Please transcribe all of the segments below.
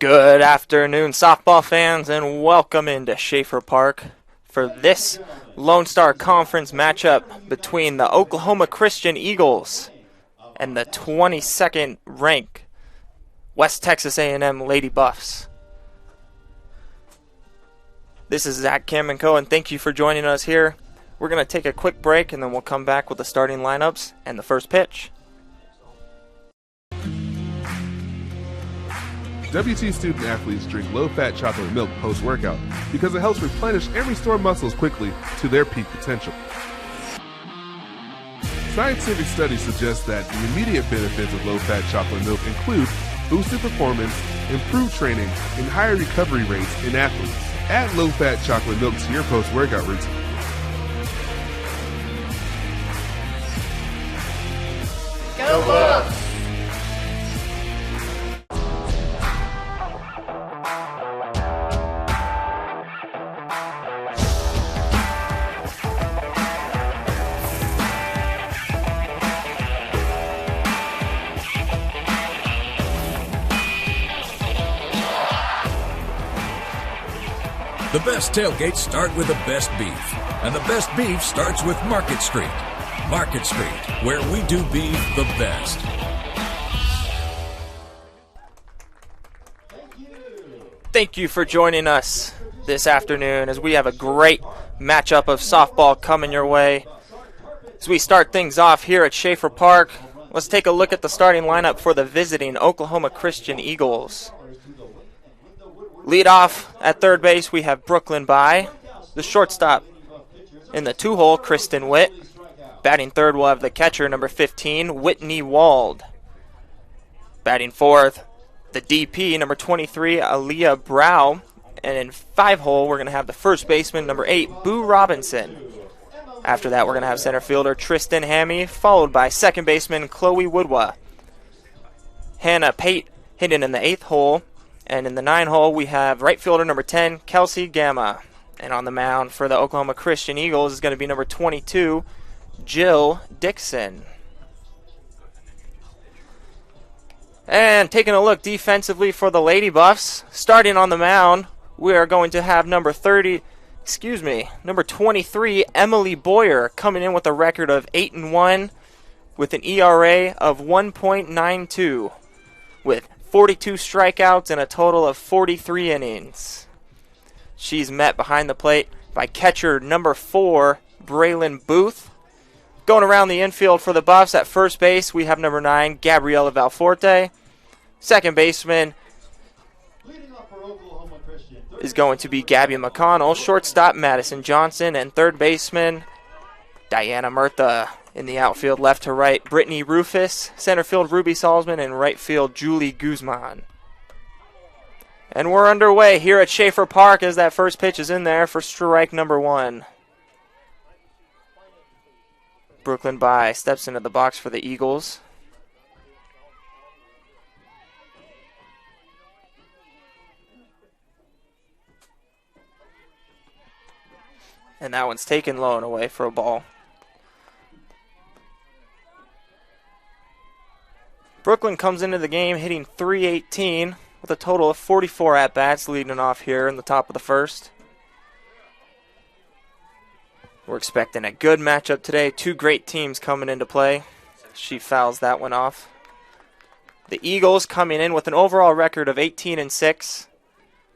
Good afternoon, softball fans, and welcome into Schaeffer Park for this Lone Star Conference matchup between the Oklahoma Christian Eagles and the 22nd ranked West Texas A&M Lady Buffs. This is Zach Kamenko, and thank you for joining us here. We're going to take a quick break, and then we'll come back with the starting lineups and the first pitch. WT student athletes drink low-fat chocolate milk post-workout because it helps replenish and restore muscles quickly to their peak potential. Scientific studies suggest that the immediate benefits of low-fat chocolate milk include boosted performance, improved training, and higher recovery rates in athletes. Add low-fat chocolate milk to your post-workout routine. Go Buffs! The best tailgates start with the best beef, and the best beef starts with Market Street. Market Street, where we do beef the best. Thank you for joining us this afternoon as we have a great matchup of softball coming your way. As we start things off here at Schaeffer Park, let's take a look at the starting lineup for the visiting Oklahoma Christian Eagles. Lead off at third base, we have Brooklyn By. The shortstop in the two-hole, Kristen Witt. Batting third, we'll have the catcher, number 15, Whitney Wald. Batting fourth, the DP, number 23, Aaliyah Brow. And in five-hole, we're going to have the first baseman, number 8, Boo Robinson. After that, we're going to have center fielder Tristan Hammy, followed by second baseman Chloe Woodwa. Hannah Pate hitting in the eighth hole. And in the 9-hole, we have right fielder number 10, Kelsey Gamma. And on the mound for the Oklahoma Christian Eagles is going to be number 22, Jill Dixon. And taking a look defensively for the Lady Buffs, starting on the mound, we are going to have number 23, Emily Boyer, coming in with a record of 8-1 with an ERA of 1.92 with 42 strikeouts and a total of 43 innings. She's met behind the plate by catcher number 4, Braylon Booth. Going around the infield for the Buffs at first base, we have number 9, Gabriella Valforte. Second baseman is going to be Gabby McConnell. Shortstop, Madison Johnson. And third baseman, Diana Murtha. In the outfield, left to right, Brittany Rufus. Center field, Ruby Salzman. And right field, Julie Guzman. And we're underway here at Schaeffer Park as that first pitch is in there for strike number 1. Brooklyn By steps into the box for the Eagles. And that one's taken low and away for a ball. Brooklyn comes into the game hitting .318 with a total of 44 at-bats, leading off here in the top of the first. We're expecting a good matchup today. Two great teams coming into play. She fouls that one off. The Eagles coming in with an overall record of 18-6,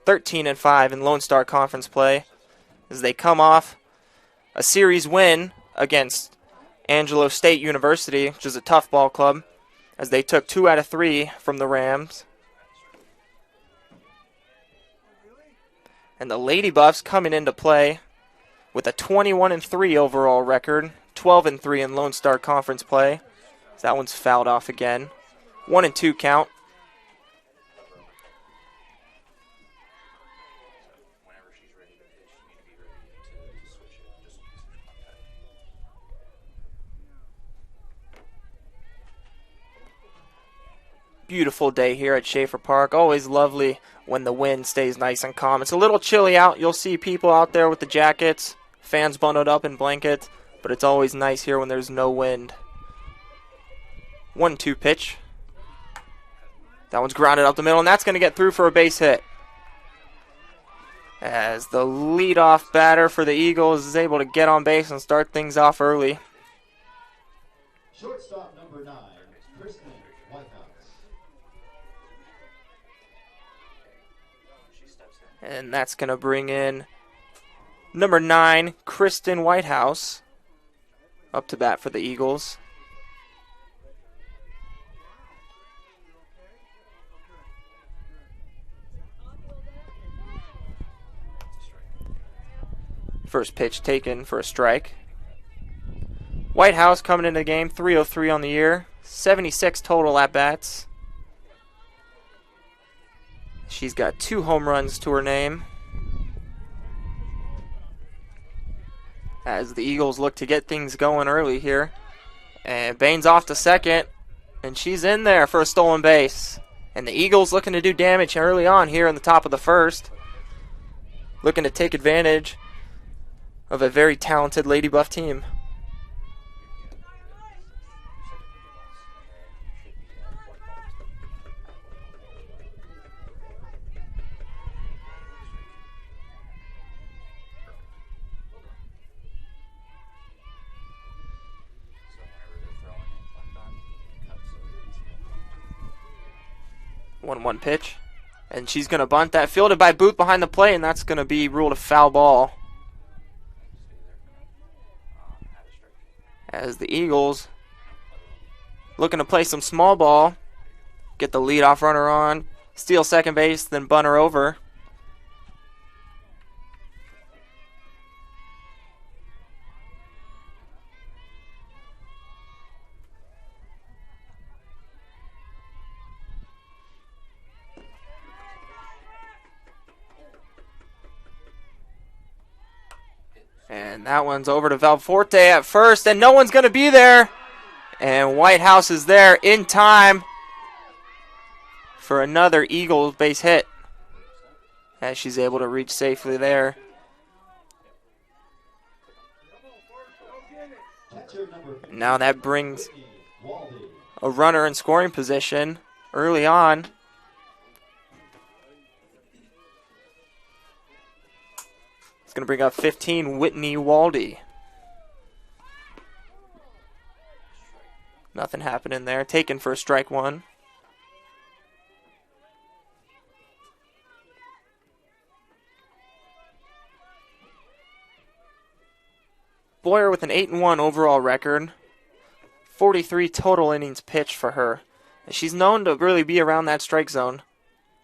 13-5 in Lone Star Conference play as they come off a series win against Angelo State University, which is a tough ball club, as they took 2 out of 3 from the Rams. And the Lady Buffs coming into play with a 21-3 overall record, 12-3 in Lone Star Conference play. That one's fouled off again. 1-2 count. Beautiful day here at Schaeffer Park. Always lovely when the wind stays nice and calm. It's a little chilly out. You'll see people out there with the jackets, fans bundled up in blankets, but it's always nice here when there's no wind. 1-2 pitch. That one's grounded up the middle, and that's going to get through for a base hit. As the leadoff batter for the Eagles is able to get on base and start things off early. Shortstop number 9, Kristen Whitehouse. And that's going to bring in number 9, Kristen Whitehouse, up to bat for the Eagles. First pitch taken for a strike. Whitehouse coming into the game, 303 on the year, 76 total at-bats. She's got 2 home runs to her name. As the Eagles look to get things going early here. And Bain's off to second, and she's in there for a stolen base. And the Eagles looking to do damage early on here in the top of the first. Looking to take advantage of a very talented Lady Buff team. One pitch, and she's going to bunt that, fielded by Booth behind the plate, and that's going to be ruled a foul ball. As the Eagles looking to play some small ball, get the leadoff runner on, steal second base, then bunt her over. And that one's over to Valforte at first, and no one's going to be there. And Whitehouse is there in time for another Eagles base hit, as she's able to reach safely there. And now that brings a runner in scoring position early on. Going to bring up 15, Whitney Waldy. Nothing happening there. Taken for strike 1. Boyer with an 8-1 overall record. 43 total innings pitched for her. And she's known to really be around that strike zone.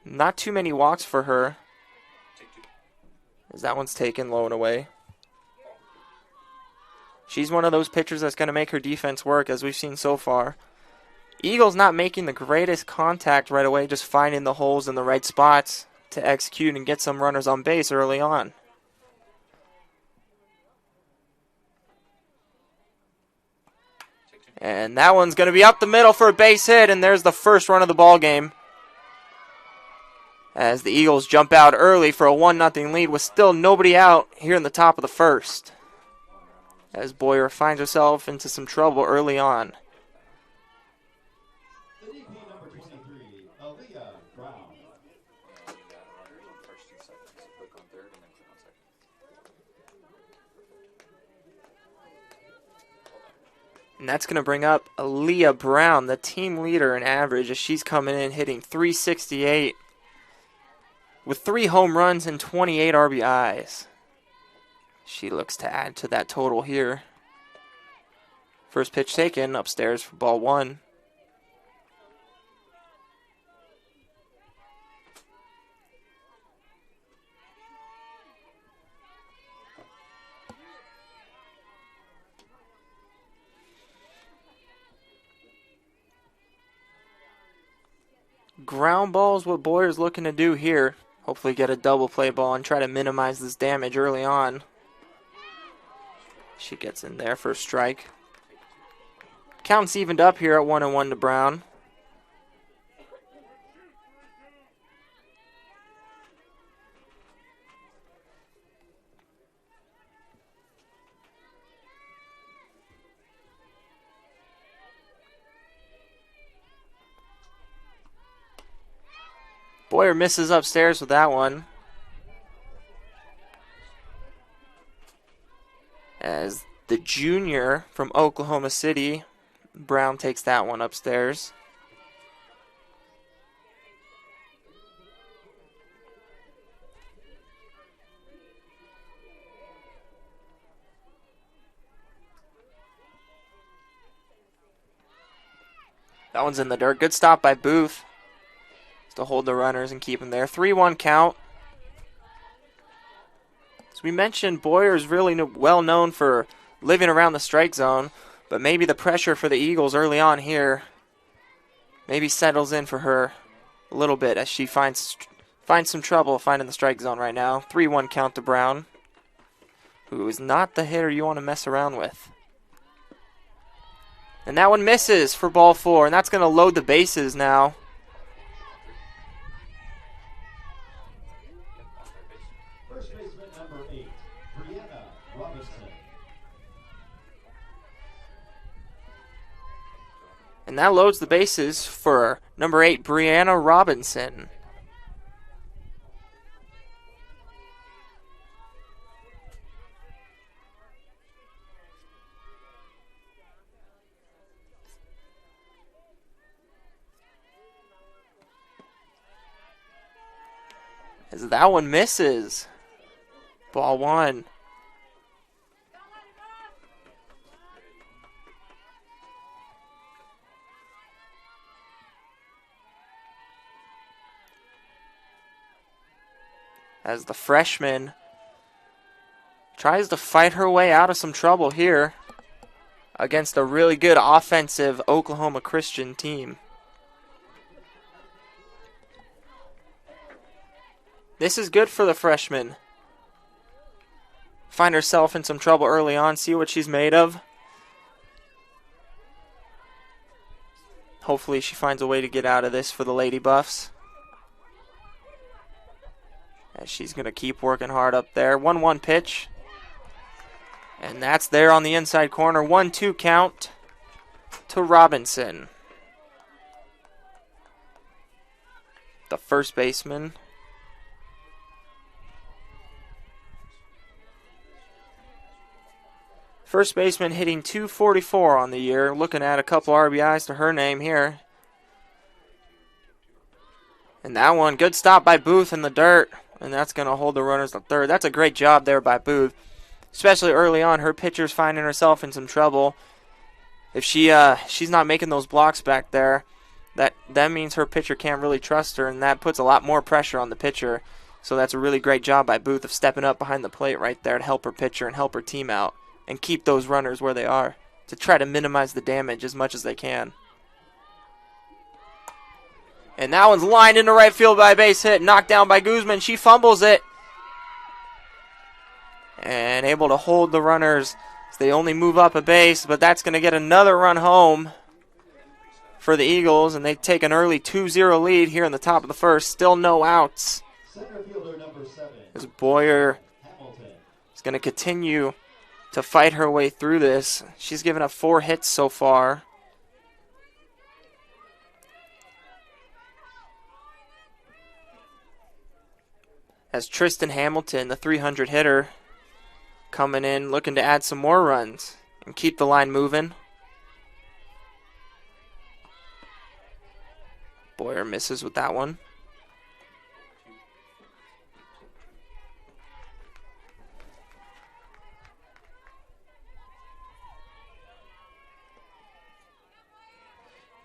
Not too many walks for her. As that one's taken low and away. She's one of those pitchers that's going to make her defense work, as we've seen so far. Eagles not making the greatest contact right away, just finding the holes in the right spots to execute and get some runners on base early on. And that one's going to be up the middle for a base hit, and there's the first run of the ball game. As the Eagles jump out early for a 1-0 lead with still nobody out here in the top of the first. As Boyer finds herself into some trouble early on. And that's going to bring up Aaliyah Brown, the team leader in average, as she's coming in hitting .368. With 3 home runs and 28 RBIs. She looks to add to that total here. First pitch taken upstairs for ball 1. Ground ball is what Boyer's looking to do here. Hopefully get a double play ball and try to minimize this damage early on. She gets in there for a strike. Count's evened up here at 1-1 to Brown. Boyer misses upstairs with that one. As the junior from Oklahoma City, Brown takes that one upstairs. That one's in the dirt. Good stop by Booth to hold the runners and keep them there. 3-1 count. As we mentioned, Boyer's really well known for living around the strike zone, but maybe the pressure for the Eagles early on here maybe settles in for her a little bit as she finds some trouble finding the strike zone right now. 3-1 count to Brown, who is not the hitter you want to mess around with. And that one misses for ball 4, and that's going to load the bases now. First baseman number 8, Brianna Robinson. And that loads the bases for number 8, Brianna Robinson. As that one misses. Ball 1. As the freshman tries to fight her way out of some trouble here against a really good offensive Oklahoma Christian team. This is good for the freshman. Find herself in some trouble early on, see what she's made of. Hopefully she finds a way to get out of this for the Lady Buffs. As she's going to keep working hard up there. 1-1 pitch. And that's there on the inside corner. 1-2 count to Robinson. The first baseman. First baseman hitting .244 on the year. Looking at a couple RBIs to her name here. And that one, good stop by Booth in the dirt. And that's going to hold the runners to third. That's a great job there by Booth. Especially early on, her pitcher's finding herself in some trouble. If she's not making those blocks back there, that means her pitcher can't really trust her, and that puts a lot more pressure on the pitcher. So that's a really great job by Booth of stepping up behind the plate right there to help her pitcher and help her team out and keep those runners where they are to try to minimize the damage as much as they can. And that one's lined into right field by a base hit, knocked down by Guzman. She fumbles it. And able to hold the runners as they only move up a base, but that's going to get another run home for the Eagles, and they take an early 2-0 lead here in the top of the first. Still no outs. Center fielder number 7, As Boyer Hamilton. is going to continue to fight her way through this. She's given up 4 hits so far. As Tristan Hamilton, the 300 hitter, coming in looking to add some more runs and keep the line moving. Boyer misses with that one.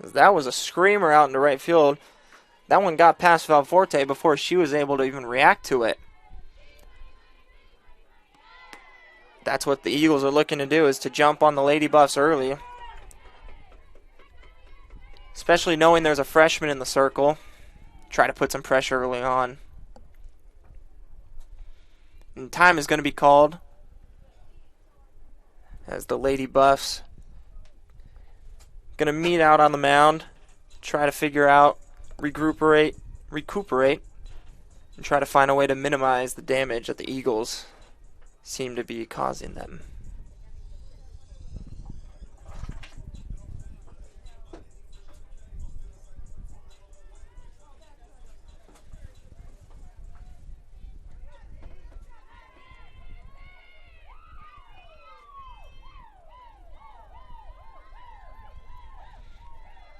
That was a screamer out into right field. That one got past Valforte before she was able to even react to it. That's what the Eagles are looking to do, is to jump on the Lady Buffs early. Especially knowing there's a freshman in the circle. Try to put some pressure early on. And time is going to be called as the Lady Buffs going to meet out on the mound, try to figure out, recuperate, and try to find a way to minimize the damage that the Eagles seem to be causing them.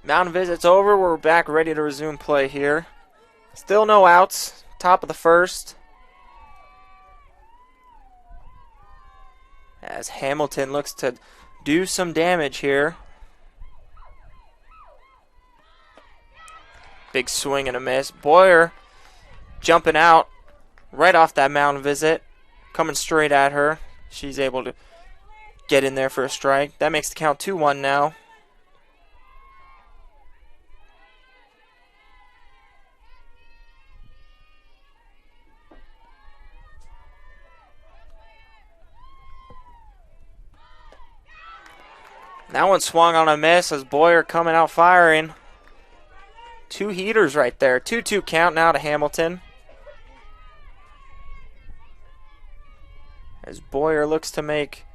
Mound visit's over. We're back ready to resume play here. Still no outs. Top of the first. As Hamilton looks to do some damage here. Big swing and a miss. Boyer jumping out right off that mound visit. Coming straight at her. She's able to get in there for a strike. That makes the count 2-1 now. That one swung on a miss as Boyer coming out firing. 2 heaters right there. 2-2 count now to Hamilton. As Boyer looks to make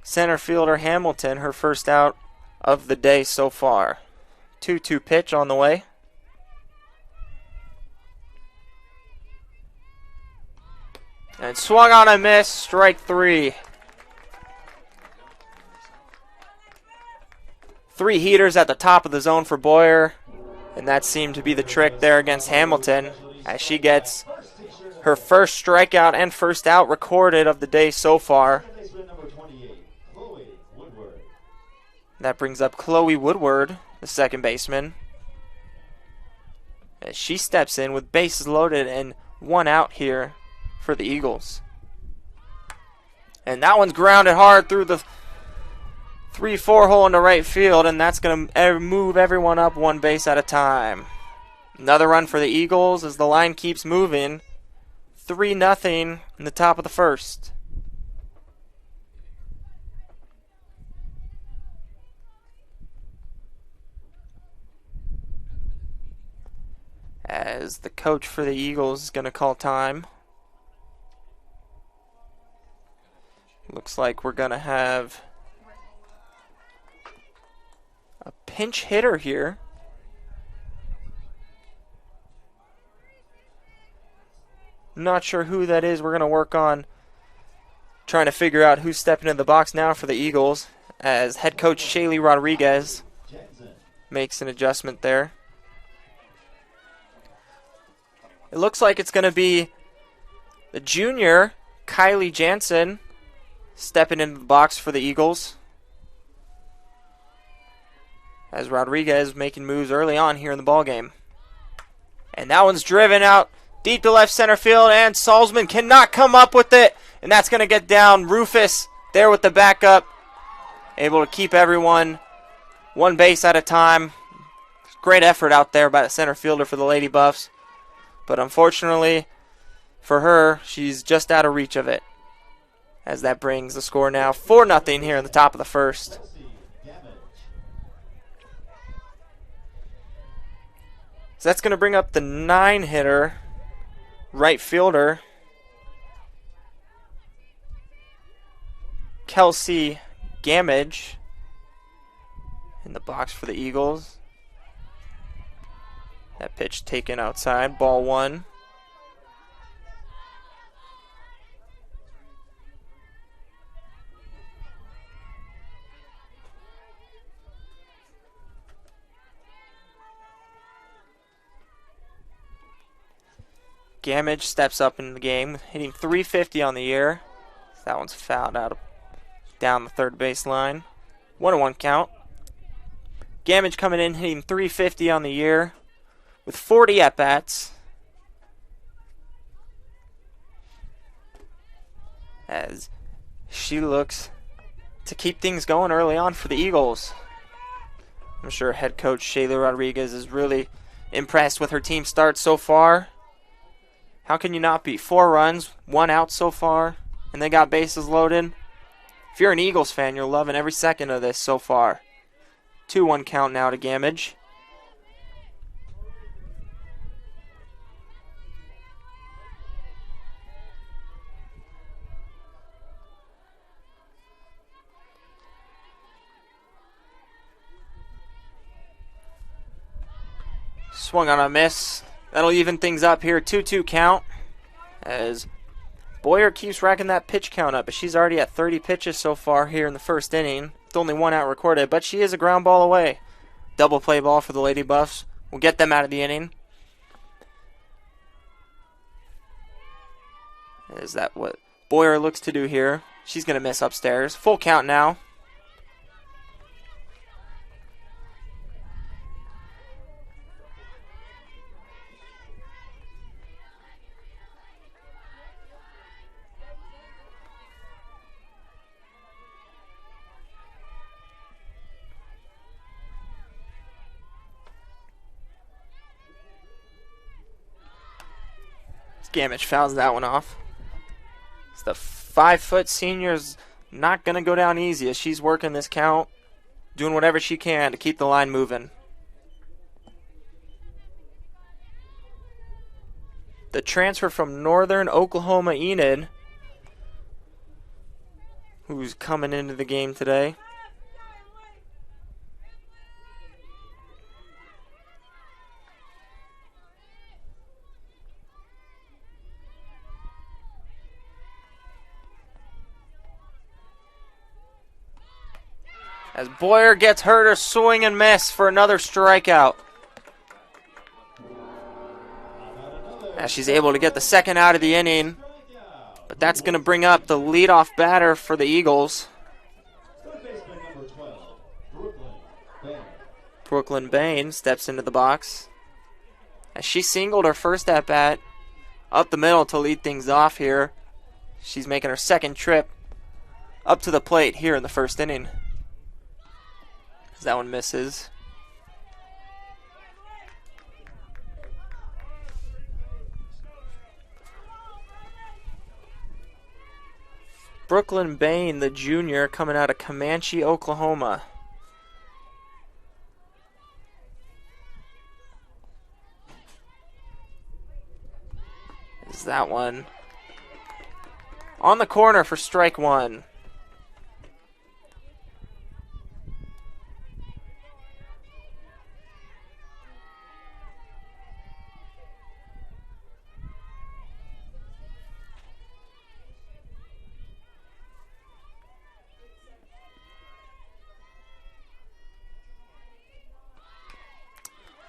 center fielder Hamilton her first out of the day so far. 2-2 pitch on the way. And swung on a miss. Strike 3. 3 heaters at the top of the zone for Boyer. And that seemed to be the trick there against Hamilton as she gets her first strikeout and first out recorded of the day so far. That brings up Chloe Woodward, the second baseman, as she steps in with bases loaded and 1 out here for the Eagles. And that one's grounded hard through the 3-4 hole into right field, and that's going to move everyone up 1 base at a time. Another run for the Eagles as the line keeps moving. 3-0 in the top of the first. As the coach for the Eagles is going to call time. Looks like we're going to have a pinch hitter here. Not sure who that is. We're going to work on trying to figure out who's stepping in the box now for the Eagles as head coach Shaylee Rodriguez makes an adjustment there. It looks like it's going to be the junior, Kylie Jansen, stepping into the box for the Eagles. As Rodriguez making moves early on here in the ballgame. And that one's driven out deep to left center field, and Salzman cannot come up with it. And that's going to get down. Rufus there with the backup. Able to keep everyone 1 base at a time. Great effort out there by the center fielder for the Lady Buffs. But unfortunately for her, she's just out of reach of it. As that brings the score now 4-0 here in the top of the first. So that's going to bring up the 9-hitter, right fielder, Kelsey Gamage, in the box for the Eagles. That pitch taken outside, ball 1. Gamage steps up in the game, hitting .350 on the year. That one's fouled out down the third baseline. 1-1 count. Gamage coming in, hitting .350 on the year with 40 at-bats. As she looks to keep things going early on for the Eagles. I'm sure head coach Shayla Rodriguez is really impressed with her team start so far. How can you not be? 4 runs, 1 out so far, and they got bases loaded. If you're an Eagles fan, you're loving every second of this so far. 2-1 count now to Gamage. Swung on a miss. That'll even things up here. 2-2 count. As Boyer keeps racking that pitch count up. But she's already at 30 pitches so far here in the first inning. with only one out recorded, but she is a ground ball away. Double play ball for the Lady Buffs. We'll get them out of the inning. Is that what Boyer looks to do here? She's going to miss upstairs. Full count now. Gamage fouls that one off. It's the 5-foot senior's not going to go down easy as she's working this count, doing whatever she can to keep the line moving. The transfer from Northern Oklahoma, Enid, who's coming into the game today. As Boyer gets her to swing and miss for another strikeout. As she's able to get the second out of the inning. But that's going to bring up the leadoff batter for the Eagles. Brooklyn Bain steps into the box. As she singled her first at bat up the middle to lead things off here. She's making her second trip up to the plate here in the first inning. That one misses. Brooklyn Bain, the junior, coming out of Comanche, Oklahoma. Is that one on the corner for strike one?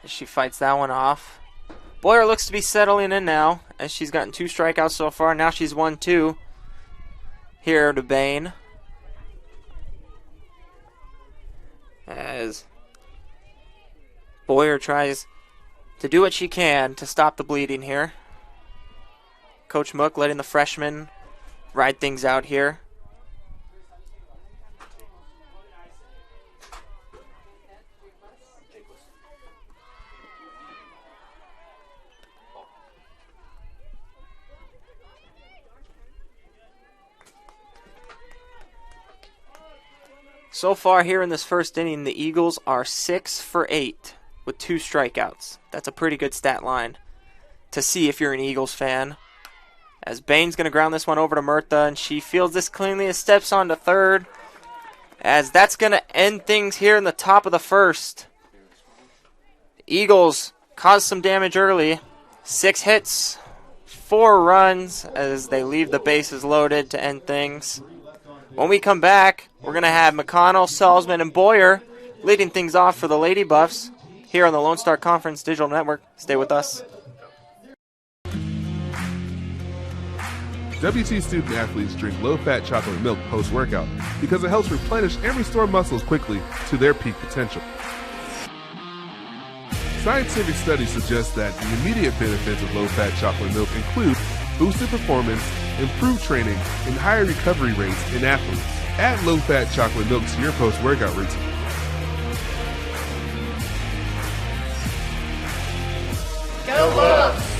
She fights that one off. Boyer looks to be settling in now, as she's gotten 2 strikeouts so far. Now she's 1-2 here to Bain. As Boyer tries to do what she can to stop the bleeding here. Coach Mook letting the freshman ride things out here. So far here in this first inning, the Eagles are 6 for 8 with 2 strikeouts. That's a pretty good stat line to see if you're an Eagles fan. As Bain's going to ground this one over to Murtha, and she fields this cleanly and steps on to third. As that's going to end things here in the top of the first. Eagles caused some damage early. 6 hits, 4 runs as they leave the bases loaded to end things. When we come back, we're going to have McConnell, Salzman, and Boyer leading things off for the Lady Buffs here on the Lone Star Conference Digital Network. Stay with us. WT student athletes drink low-fat chocolate milk post-workout because it helps replenish and restore muscles quickly to their peak potential. Scientific studies suggest that the immediate benefits of low-fat chocolate milk include boosted performance, improved training, and higher recovery rates in athletes. Add low-fat chocolate milk to your post-workout routine. Go Buffs!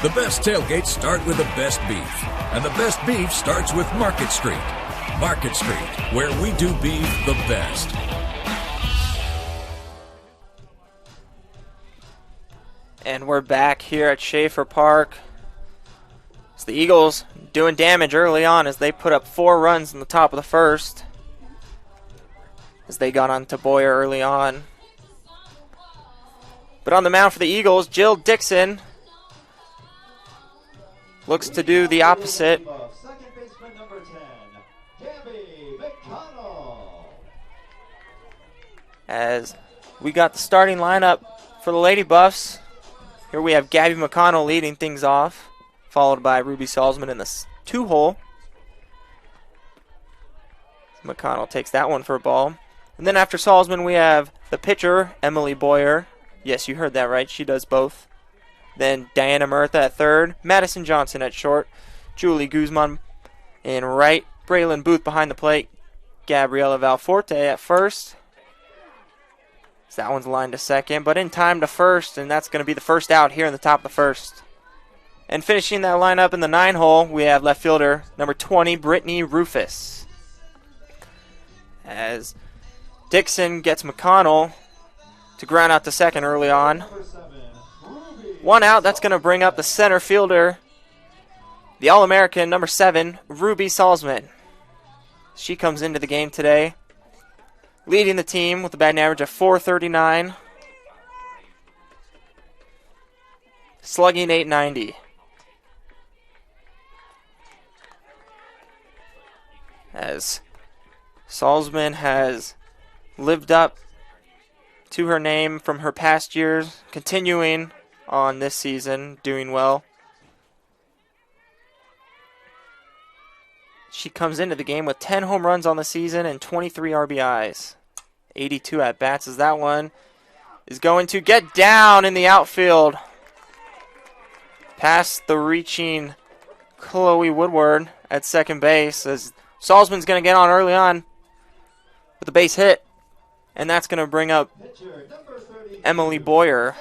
The best tailgates start with the best beef, and the best beef starts with Market Street. Market Street, where we do beef the best. And we're back here at Schaeffer Park. So the Eagles doing damage early on as they put up 4 runs in the top of the first. As they got on to Boyer early on. But on the mound for the Eagles, Jill Dixon looks to do the opposite. Second baseman number 10, Gabby McConnell. As we got the starting lineup for the Lady Buffs. Here we have Gabby McConnell leading things off, followed by Ruby Salzman in the 2-hole. McConnell takes that one for a ball. And then after Salzman, we have the pitcher, Emily Boyer. Yes, you heard that right. She does both. Then Diana Murtha at third, Madison Johnson at short, Julie Guzman in right, Braylon Booth behind the plate, Gabriela Valforte at first. So that one's lined to second, but in time to first, and that's going to be the first out here in the top of the first. And finishing that lineup in the 9-hole, we have left fielder number 20, Brittany Rufus. As Dixon gets McConnell to ground out to second early on. 1 out, that's going to bring up the center fielder, the All-American number 7, Ruby Salzman. She comes into the game today, leading the team with a batting average of .439, slugging .890. As Salzman has lived up to her name from her past years, continuing on this season, doing well. She comes into the game with 10 home runs on the season and 23 RBIs. 82 at-bats as that one is going to get down in the outfield. Past the reaching Chloe Woodward at second base as Salzman's going to get on early on with a base hit. And that's going to bring up Emily Boyer.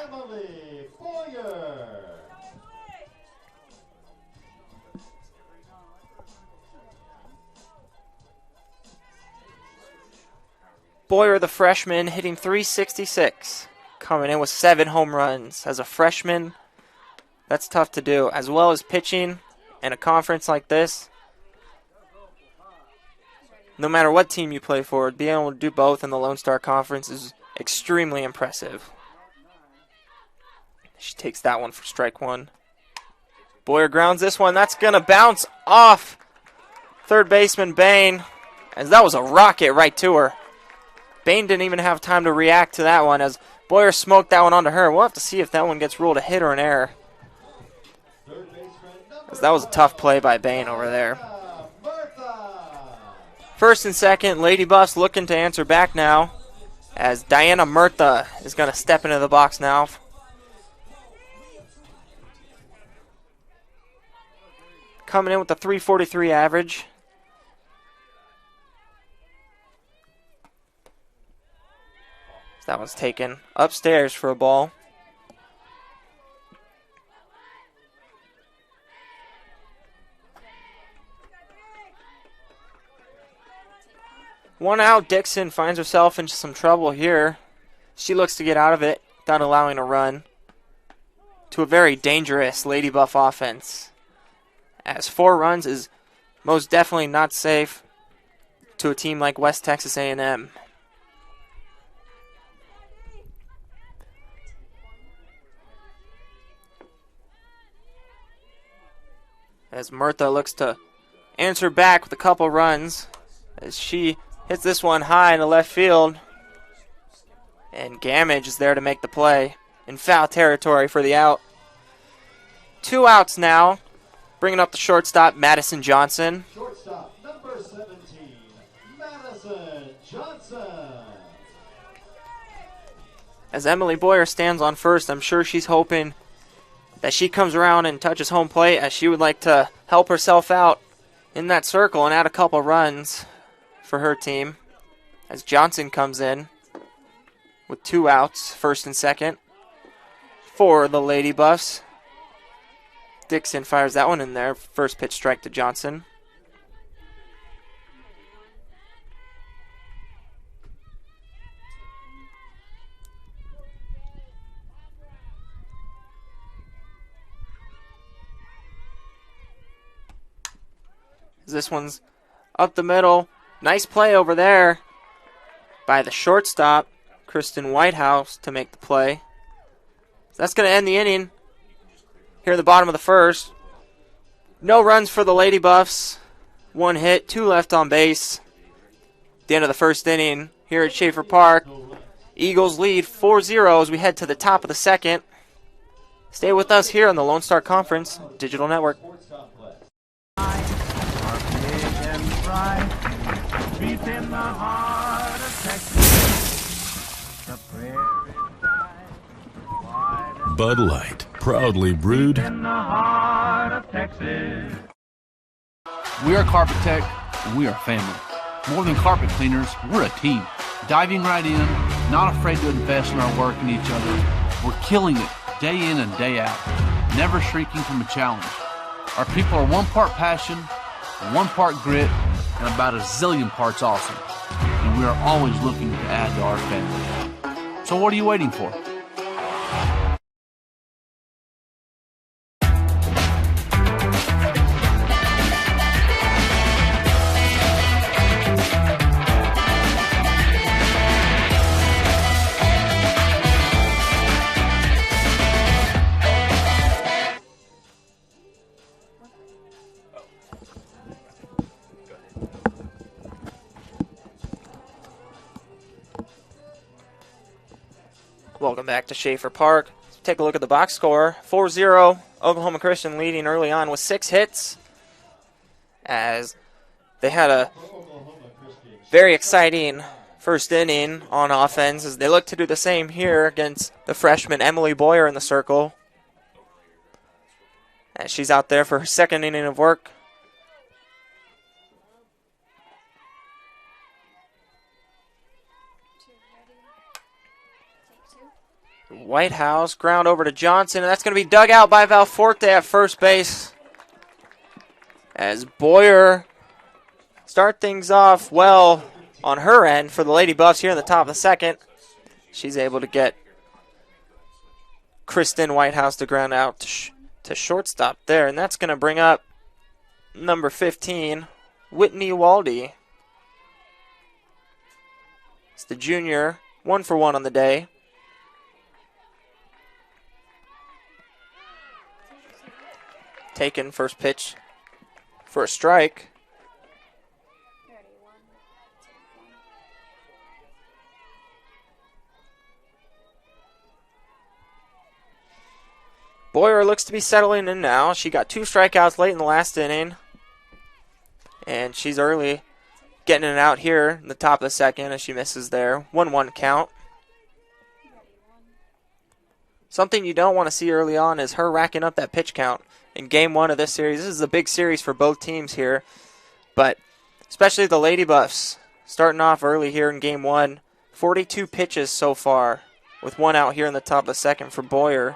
Boyer, the freshman, hitting .366, coming in with 7 home runs. As a freshman, that's tough to do, as well as pitching in a conference like this. No matter what team you play for, being able to do both in the Lone Star Conference is extremely impressive. She takes that one for strike 1. Boyer grounds this one. That's going to bounce off third baseman Bain, as that was a rocket right to her. Bain didn't even have time to react to that one as Boyer smoked that one onto her. We'll have to see if that one gets ruled a hit or an error, as that was a tough play by Bain over there. First and second, Lady Buffs looking to answer back now, as Diana Murtha is going to step into the box now. Coming in with a .343 average. That one's taken upstairs for a ball. One out, Dixon finds herself into some trouble here. She looks to get out of it without allowing a run to a very dangerous Lady Buff offense. As 4 runs is most definitely not safe to a team like West Texas A&M. As Murtha looks to answer back with a couple runs, as she hits this one high in the left field. And Gamage is there to make the play in foul territory for the out. 2 outs now, bringing up the shortstop, Madison Johnson. Shortstop, number 17, Madison Johnson. As Emily Boyer stands on first, I'm sure she's hoping that she comes around and touches home plate, as she would like to help herself out in that circle and add a couple runs for her team. As Johnson comes in with 2 outs, first and second, for the Lady Buffs. Dixon fires that one in there. First pitch strike to Johnson. This one's up the middle. Nice play over there by the shortstop, Kristen Whitehouse, to make the play. So that's going to end the inning here at the bottom of the first. No runs for the Lady Buffs. 1 hit, 2 left on base. At the end of the first inning here at Schaeffer Park. Eagles lead 4-0 as we head to the top of the second. Stay with us here on the Lone Star Conference Digital Network. Bud Light, proudly brewed. In the heart of Texas. We are Carpet Tech, and we are family. More than carpet cleaners, we're a team. Diving right in, not afraid to invest in our work and each other. We're killing it day in and day out, never shrinking from a challenge. Our people are 1 part passion, 1 part grit, and about a zillion parts awesome. And we are always looking to add to our family. So what are you waiting for? Welcome back to Schaeffer Park. Take a look at the box score. 4-0, Oklahoma Christian leading early on with 6 hits, as they had a very exciting first inning on offense, as they look to do the same here against the freshman Emily Boyer in the circle. As she's out there for her second inning of work. Whitehouse, ground over to Johnson, and that's going to be dug out by Valforte at first base. As Boyer start things off well on her end for the Lady Buffs here in the top of the second. She's able to get Kristen Whitehouse to ground out to shortstop there, and that's going to bring up number 15, Whitney Waldy. It's the junior, 1 for 1 on the day. Taken first pitch for a strike. Boyer looks to be settling in now. She got 2 strikeouts late in the last inning. And she's early getting it out here in the top of the second as she misses there. 1-1 count. Something you don't want to see early on is her racking up that pitch count. In game 1 of this series, this is a big series for both teams here, but especially the Lady Buffs starting off early here in game 1. 42 pitches so far, with 1 out here in the top of the second for Boyer.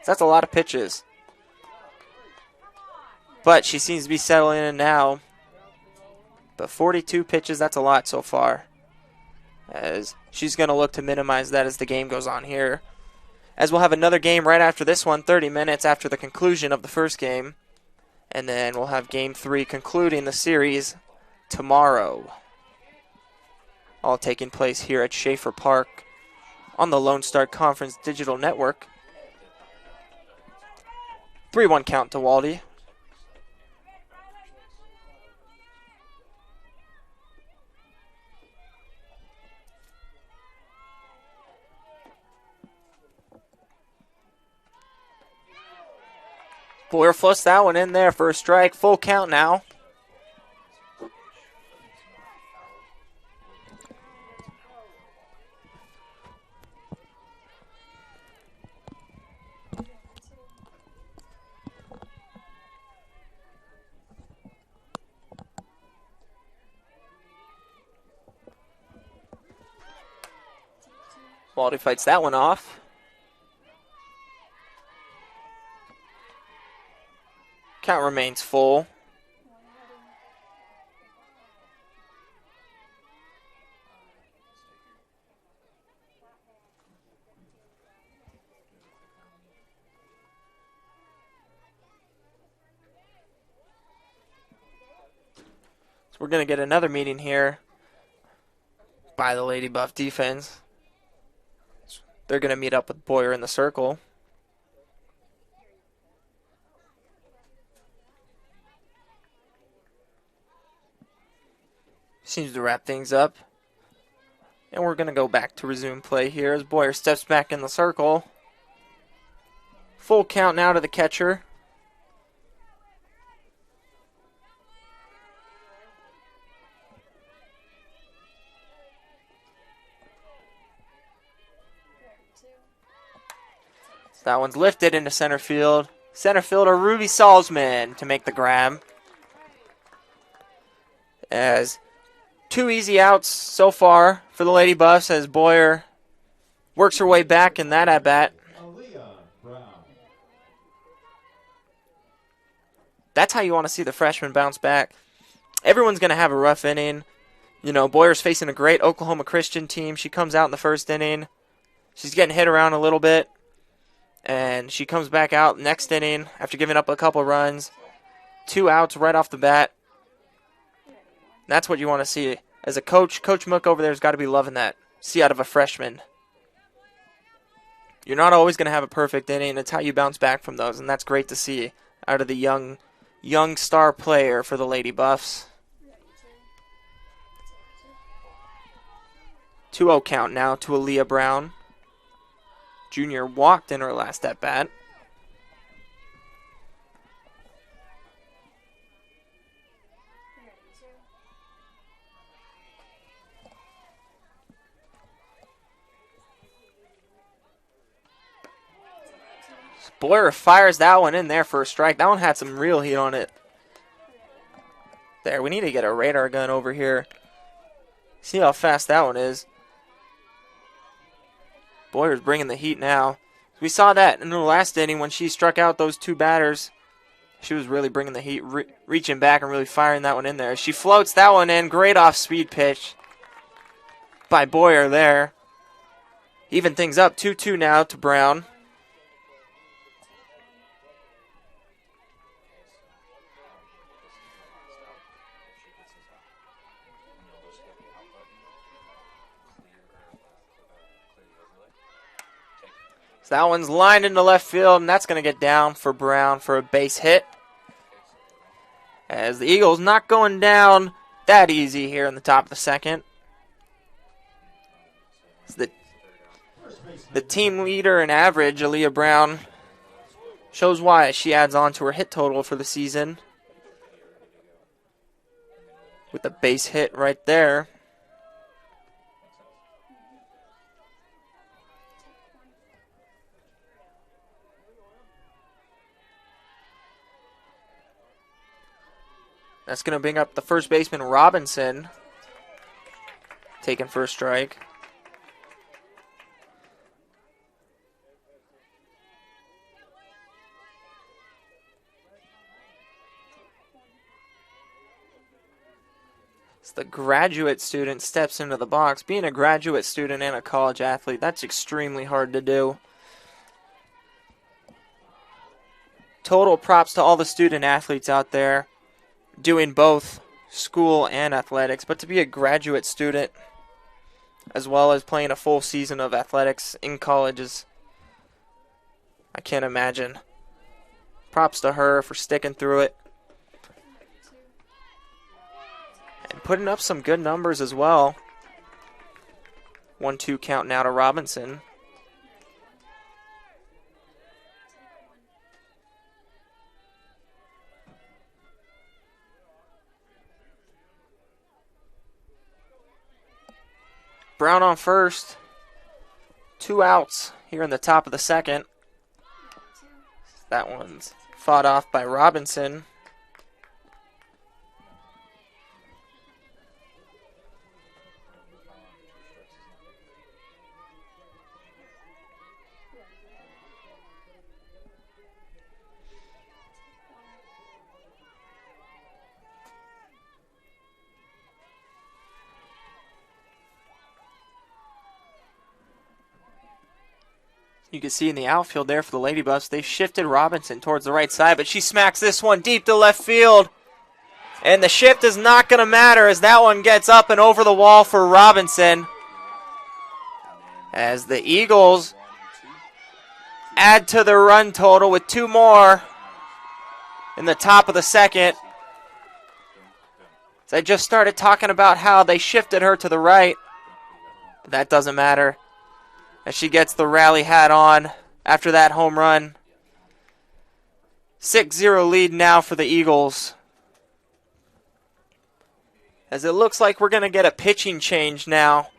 So that's a lot of pitches. But she seems to be settling in now. But 42 pitches, that's a lot so far, as she's going to look to minimize that as the game goes on here. As we'll have another game right after this one, 30 minutes after the conclusion of the first game. And then we'll have game 3 concluding the series tomorrow. All taking place here at Schaeffer Park on the Lone Star Conference Digital Network. 3-1 count to Waldy. Boyer flusts that one in there for a strike. Full count now. Waldy fights that one off. Count remains full. We're going to get another meeting here by the Lady Buff defense. They're going to meet up with Boyer in the circle. Seems to wrap things up. And we're going to go back to resume play here as Boyer steps back in the circle. Full count now to the catcher. That one's lifted into center field. Center fielder Ruby Salzman to make the grab. As 2 easy outs so far for the Lady Buffs as Boyer works her way back in that at-bat. That's how you want to see the freshman bounce back. Everyone's going to have a rough inning. You know, Boyer's facing a great Oklahoma Christian team. She comes out in the first inning. She's getting hit around a little bit. And she comes back out next inning after giving up a couple runs. 2 outs right off the bat. That's what you want to see. As a coach, Coach Mook over there has got to be loving that. See out of a freshman. You're not always going to have a perfect inning. It's how you bounce back from those, and that's great to see out of the young star player for the Lady Buffs. 2-0 count now to Aaliyah Brown. Junior walked in her last at-bat. Boyer fires that one in there for a strike. That one had some real heat on it. There, we need to get a radar gun over here. See how fast that one is. Boyer's bringing the heat now. We saw that in the last inning when she struck out those 2 batters. She was really bringing the heat, reaching back and really firing that one in there. She floats that one in. Great off-speed pitch by Boyer there. Even things up 2-2 now to Brown. So that one's lined into left field, and that's going to get down for Brown for a base hit. As the Eagles not going down that easy here in the top of the second. The team leader in average, Aaliyah Brown, shows why she adds on to her hit total for the season. With the base hit right there. That's going to bring up the first baseman, Robinson, taking first strike. As the graduate student steps into the box. Being a graduate student and a college athlete, that's extremely hard to do. Total props to all the student athletes out there doing both school and athletics, but to be a graduate student as well as playing a full season of athletics in colleges, I can't imagine. Props to her for sticking through it and putting up some good numbers as well. 1-2 count now to Robinson. Brown on first. 2 outs here in the top of the second. That one's fought off by Robinson. You can see in the outfield there for the Lady Buffs, they've shifted Robinson towards the right side, but she smacks this one deep to left field. And the shift is not going to matter as that one gets up and over the wall for Robinson. As the Eagles add to the run total with 2 more in the top of the second. So I just started talking about how they shifted her to the right. But that doesn't matter as she gets the rally hat on after that home run. 6-0 lead now for the Eagles. As it looks like we're going to get a pitching change now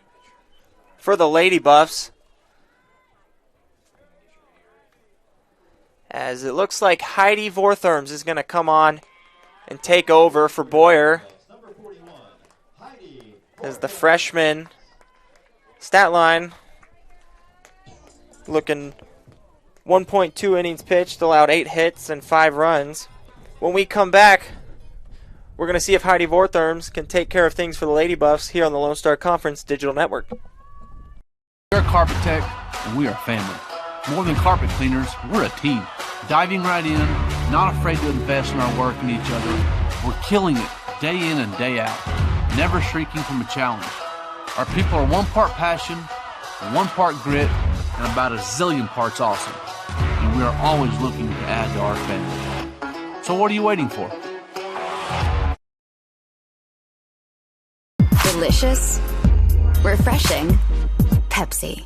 for the Lady Buffs. As it looks like Heidi Vortherms is going to come on and take over for Boyer. As the freshman stat line looking 1.2 innings pitched, allowed 8 hits and 5 runs. When we come back, we're going to see if Heidi Vortherms can take care of things for the Lady Buffs here on the Lone Star Conference Digital Network. We're Carpet Tech, and we are family. More than carpet cleaners, we're a team. Diving right in, not afraid to invest in our work and each other. We're killing it day in and day out, never shrinking from a challenge. Our people are 1 part passion, 1 part grit, and about a zillion parts awesome. And we are always looking to add to our family. So what are you waiting for? Delicious, refreshing, Pepsi.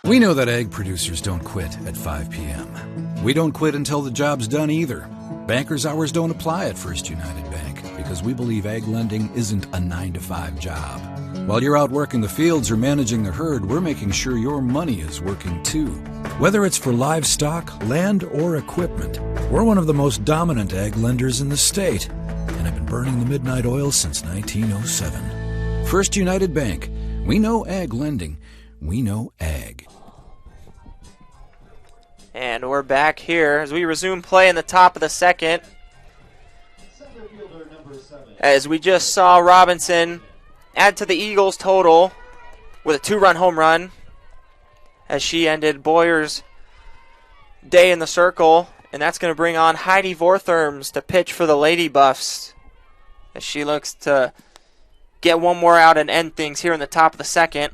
We know that egg producers don't quit at 5 p.m. We don't quit until the job's done either. Bankers' hours don't apply at First United Bank because we believe egg lending isn't a 9-to-5 job. While you're out working the fields or managing the herd, we're making sure your money is working too. Whether it's for livestock, land, or equipment, we're one of the most dominant egg lenders in the state and have been burning the midnight oil since 1907. First United Bank. We know ag lending. We know ag. And we're back here as we resume play in the top of the second. As we just saw Robinson add to the Eagles' total with a 2-run home run as she ended Boyer's day in the circle. And that's going to bring on Heidi Vortherms to pitch for the Lady Buffs as she looks to get 1 more out and end things here in the top of the second.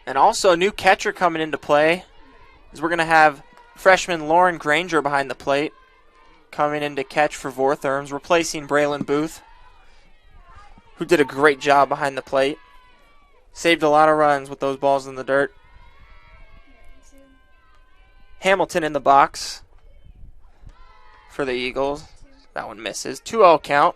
And also a new catcher coming into play is we're going to have freshman Lauren Granger behind the plate coming in to catch for Vortherms, replacing Braylon Booth, who did a great job behind the plate. Saved a lot of runs with those balls in the dirt. Hamilton in the box for the Eagles. That one misses. 2-0 count.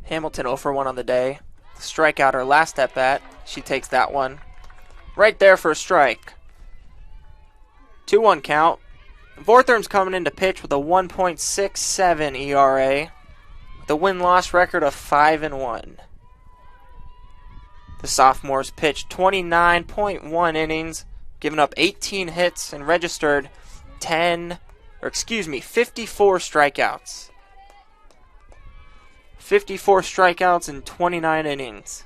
Hamilton 0 for 1 on the day. Strikeout her last at bat. She takes that one. Right there for a strike. 2-1 count. Vortherms coming in to pitch with a 1.67 ERA. With a win-loss record of 5-1. The sophomores pitched 29.1 innings, giving up 18 hits and registered 54 strikeouts. 54 strikeouts in 29 innings.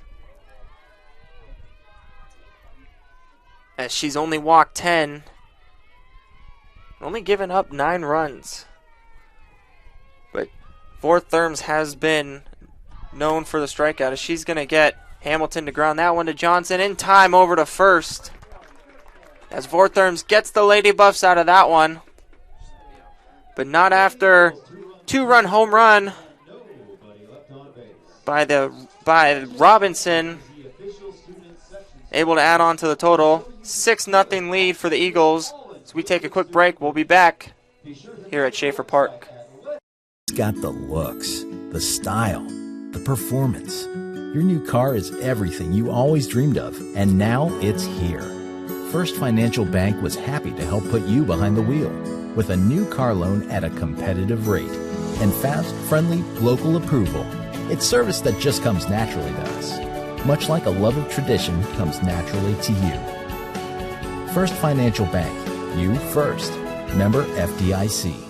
As she's only walked 10, only given up 9 runs. But Vortherms has been known for the strikeout as she's going to get Hamilton to ground that one to Johnson in time over to first. As Vortherms gets the Lady Buffs out of that one. But not after 2-run home run by Robinson, able to add on to the total. 6-0 lead for the Eagles. So we take a quick break. We'll be back here at Schaeffer Park. It's got the looks, the style, the performance. Your new car is everything you always dreamed of, and now it's here. First Financial Bank was happy to help put you behind the wheel with a new car loan at a competitive rate and fast, friendly, local approval. It's service that just comes naturally to us, much like a love of tradition comes naturally to you. First Financial Bank. You first. Member FDIC.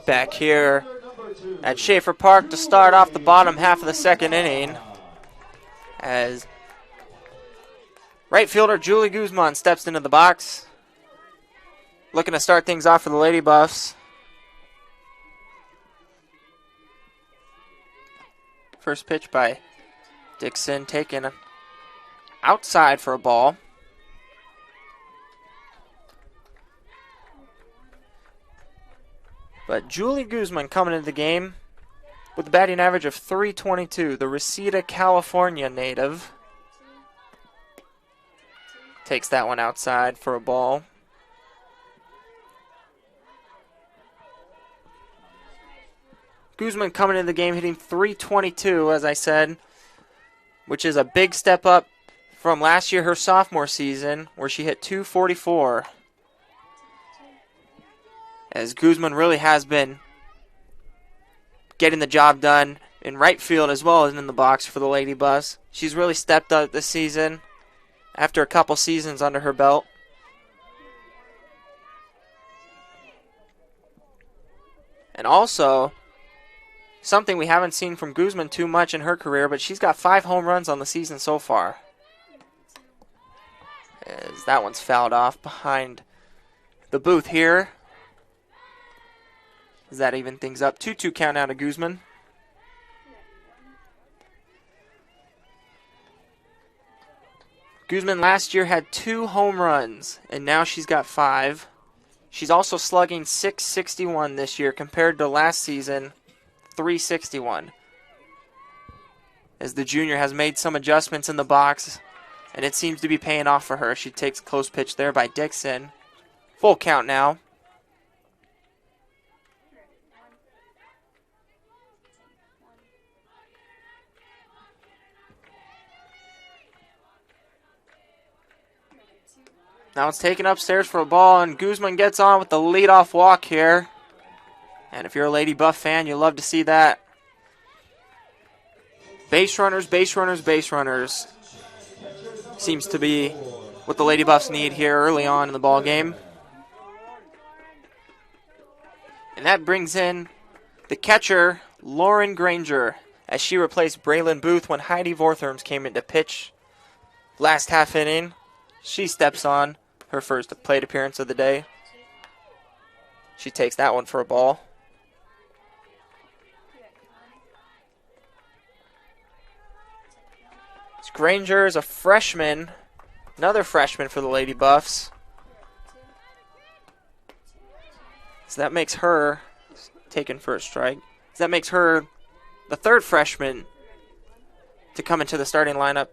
Back here at Schaeffer Park to start off the bottom half of the second inning, as right fielder Julie Guzman steps into the box, looking to start things off for the Lady Buffs. First pitch by Dixon, taken outside for a ball. But Julie Guzman coming into the game with a batting average of .322, the Reseda, California native. Takes that one outside for a ball. Guzman coming into the game hitting .322, as I said, which is a big step up from last year, her sophomore season, where she hit .244. As Guzman really has been getting the job done in right field as well as in the box for the Lady Buffs. She's really stepped up this season after a couple seasons under her belt. And also, something we haven't seen from Guzman too much in her career, but she's got 5 home runs on the season so far. As that one's fouled off behind the booth here. Does that even things up? 2-2 count out of Guzman. Guzman last year had 2 home runs, and now she's got 5. She's also slugging .661 this year compared to last season, .361. As the junior has made some adjustments in the box, and it seems to be paying off for her. She takes a close pitch there by Dixon. Full count now. Now it's taken upstairs for a ball, and Guzman gets on with the leadoff walk here. And if you're a Lady Buff fan, you love to see that. Base runners, base runners, base runners. Seems to be what the Lady Buffs need here early on in the ball game. And that brings in the catcher, Lauren Granger, as she replaced Braylon Booth when Heidi Vortherms came in to pitch last half inning. She steps on her first plate appearance of the day. She takes that one for a ball. Granger is a freshman, another freshman for the Lady Buffs. So that makes her, taken for a strike, so that makes her the 3rd freshman to come into the starting lineup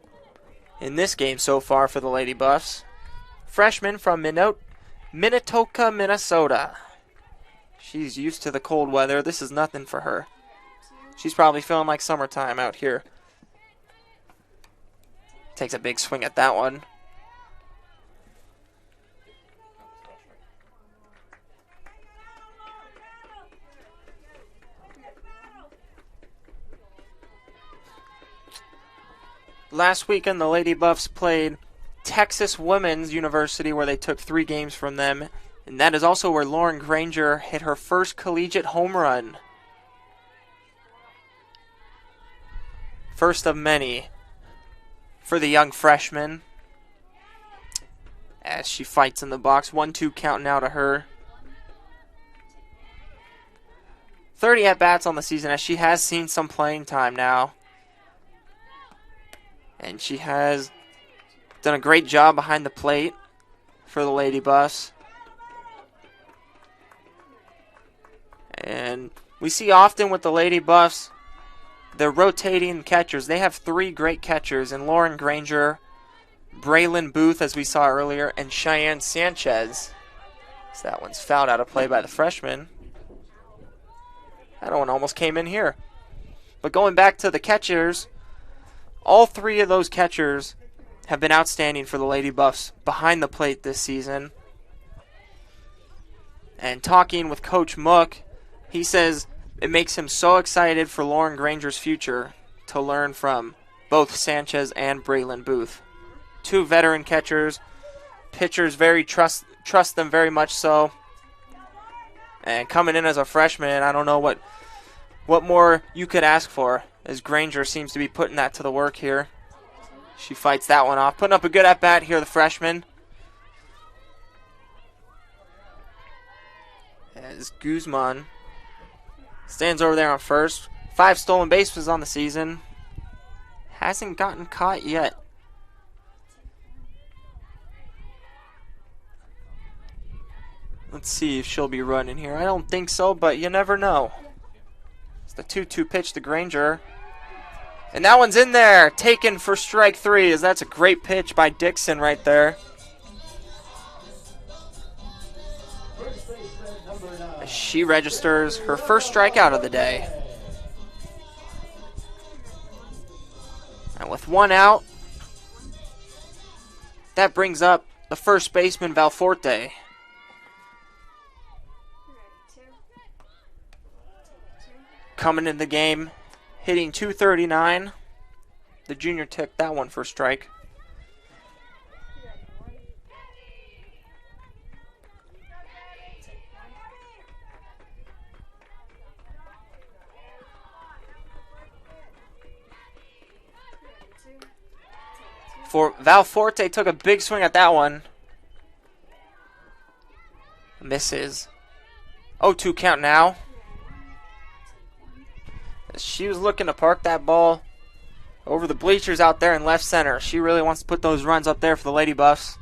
in this game so far for the Lady Buffs. Freshman from Minnetonka, Minnesota. She's used to the cold weather. This is nothing for her. She's probably feeling like summertime out here. Takes a big swing at that one. Last weekend, the Lady Buffs played Texas Women's University, where they took 3 games from them. And that is also where Lauren Granger hit her first collegiate home run. First of many for the young freshman. As she fights in the box. 1-2 count now to her. 30 at-bats on the season, as she has seen some playing time now. And she has done a great job behind the plate for the Lady Buffs. And we see often with the Lady Buffs, they're rotating catchers. They have 3 great catchers in Lauren Granger, Braylon Booth, as we saw earlier, and Cheyenne Sanchez. So that one's fouled out of play by the freshman. That one almost came in here. But going back to the catchers, all three of those catchers have been outstanding for the Lady Buffs behind the plate this season. And talking with Coach Mook, he says it makes him so excited for Lauren Granger's future to learn from both Sanchez and Braylon Booth. Two veteran catchers. Pitchers trust them very much so. And coming in as a freshman, I don't know what more you could ask for, as Granger seems to be putting that to the work here. She fights that one off. Putting up a good at-bat here, the freshman. As Guzman stands over there on first. 5 stolen bases on the season. Hasn't gotten caught yet. Let's see if she'll be running here. I don't think so, but you never know. It's the 2-2 pitch to Granger. And that one's in there. Taken for strike 3, as that's a great pitch by Dixon right there. As she registers her first strikeout of the day. And with 1 out, that brings up the first baseman, Valforte. Coming in the game, hitting .239. The junior took that one for strike. For Valforte took a big swing at that one. Misses. 0-2 count now. She was looking to park that ball over the bleachers out there in left center. She really wants to put those runs up there for the Lady Buffs.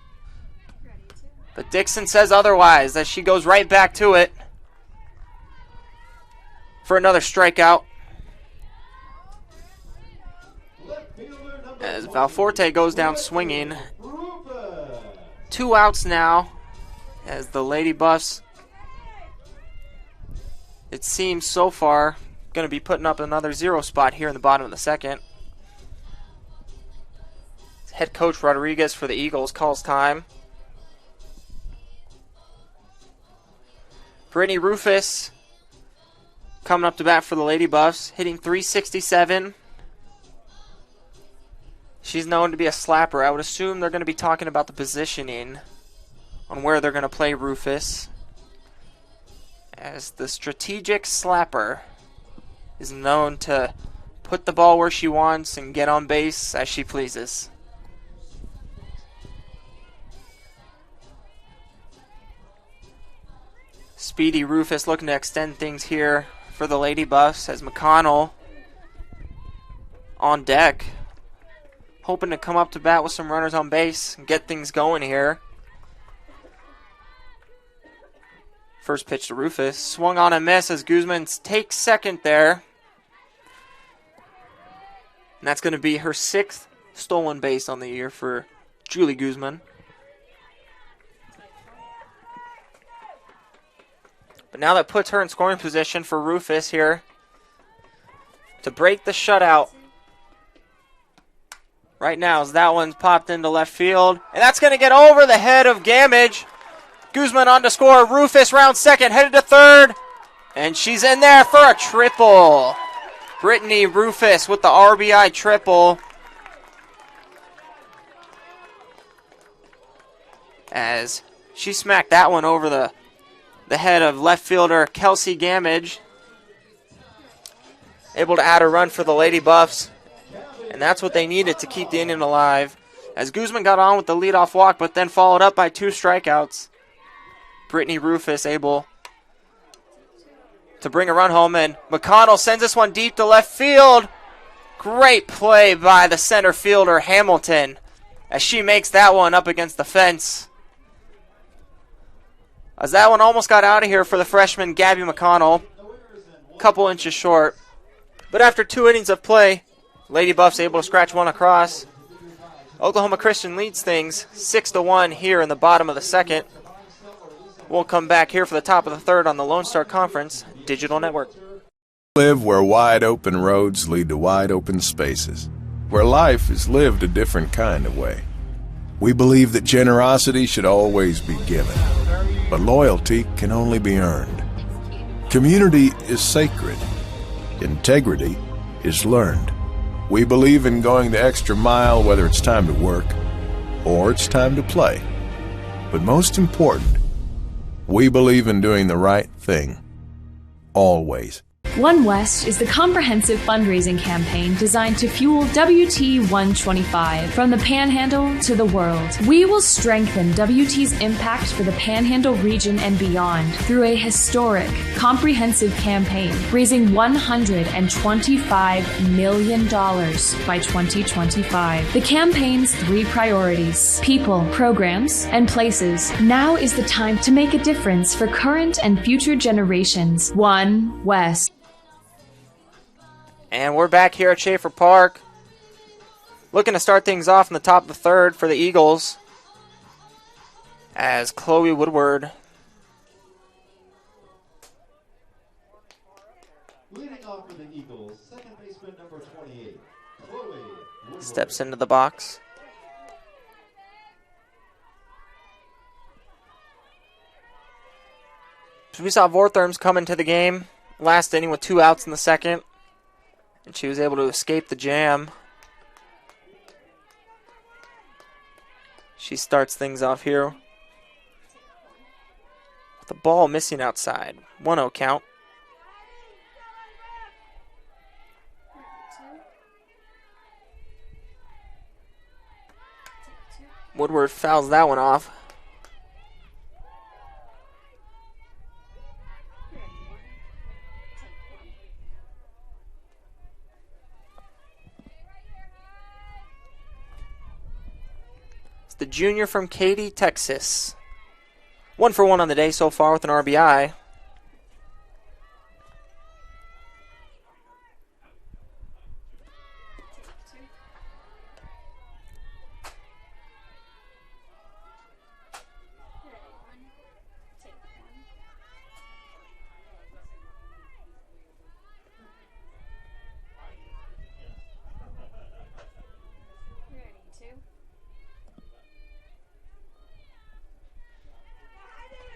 But Dixon says otherwise, as she goes right back to it for another strikeout. As Valforte goes down swinging. 2 outs now as the Lady Buffs, it seems so far, going to be putting up another 0 spot here in the bottom of the second. Head coach Rodriguez for the Eagles calls time. Brittany Rufus coming up to bat for the Lady Buffs, hitting .367. She's known to be a slapper. I would assume they're going to be talking about the positioning on where they're going to play Rufus, as the strategic slapper is known to put the ball where she wants and get on base as she pleases. Speedy Rufus looking to extend things here for the Lady Buffs, as McConnell on deck, hoping to come up to bat with some runners on base and get things going here. First pitch to Rufus. Swung on a miss as Guzman takes second there. And that's going to be her 6th stolen base on the year for Julie Guzman. But now that puts her in scoring position for Rufus here to break the shutout. Right now, as that one's popped into left field. And that's going to get over the head of Gamage. Guzman on to score. Rufus round second, headed to third. And she's in there for a triple. Brittany Rufus with the RBI triple. As she smacked that one over the head of left fielder Kelsey Gamage. Able to add a run for the Lady Buffs. And that's what they needed to keep the inning alive. As Guzman got on with the leadoff walk, but then followed up by 2 strikeouts. Brittany Rufus able to bring a run home, and McConnell sends this one deep to left field. Great play by the center fielder Hamilton, as she makes that one up against the fence. As that one almost got out of here for the freshman Gabby McConnell. Couple inches short. But after 2 innings of play, Lady Buffs able to scratch one across. Oklahoma Christian leads things 6-1 here in the bottom of the second. We'll come back here for the top of the third on the Lone Star Conference Digital Network. Live where wide open roads lead to wide open spaces, where life is lived a different kind of way. We believe that generosity should always be given, but loyalty can only be earned. Community is sacred. Integrity is learned. We believe in going the extra mile, whether it's time to work or it's time to play. But most important, we believe in doing the right thing, always. One West is the comprehensive fundraising campaign designed to fuel WT 125 from the Panhandle to the world. We will strengthen WT's impact for the Panhandle region and beyond through a historic, comprehensive campaign, raising $125 million by 2025. The campaign's 3 priorities: people, programs, and places. Now is the time to make a difference for current and future generations. One West. And we're back here at Schaeffer Park. Looking to start things off in the top of the third for the Eagles, as Chloe Woodward Leading off for the Eagles, second baseman number 28, Chloe Woodward. steps into the box. So we saw Vortherms come into the game last inning with 2 outs in the second, and she was able to escape the jam. She starts things off here with the ball missing outside. 1-0 count. Woodward fouls that one off. The junior from Katy, Texas. 1 for 1 on the day so far with an RBI.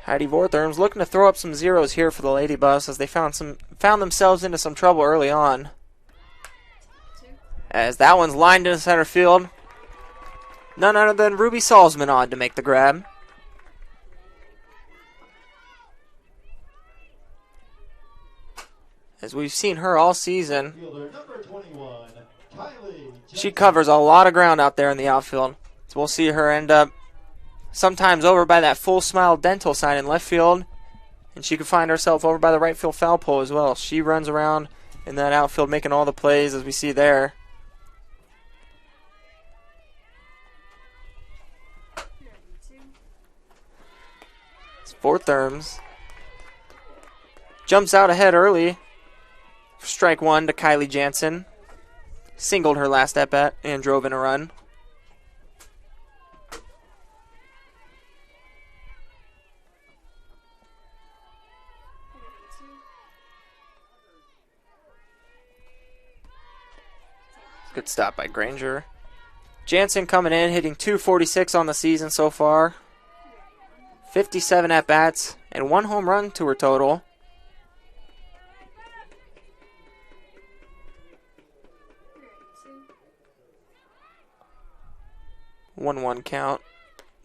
Heidi Vortherms looking to throw up some zeros here for the Lady Buffs as they found themselves into some trouble early on. As that one's lined into center field. None other than Ruby Salzman on to make the grab. As we've seen her all season, Fielder number 21, Kylie she covers a lot of ground out there in the outfield. So we'll see her end up sometimes over by that Full Smile Dental sign in left field, and she could find herself over by the right field foul pole as well. She runs around in that outfield making all the plays as we see there. It's Vortherms. Jumps out ahead early. Strike 1 to Kylie Jansen. Singled her last at-bat and drove in a run. Good stop by Granger. Jansen coming in, hitting .246 on the season so far. 57 at-bats and 1 home run to her total. One count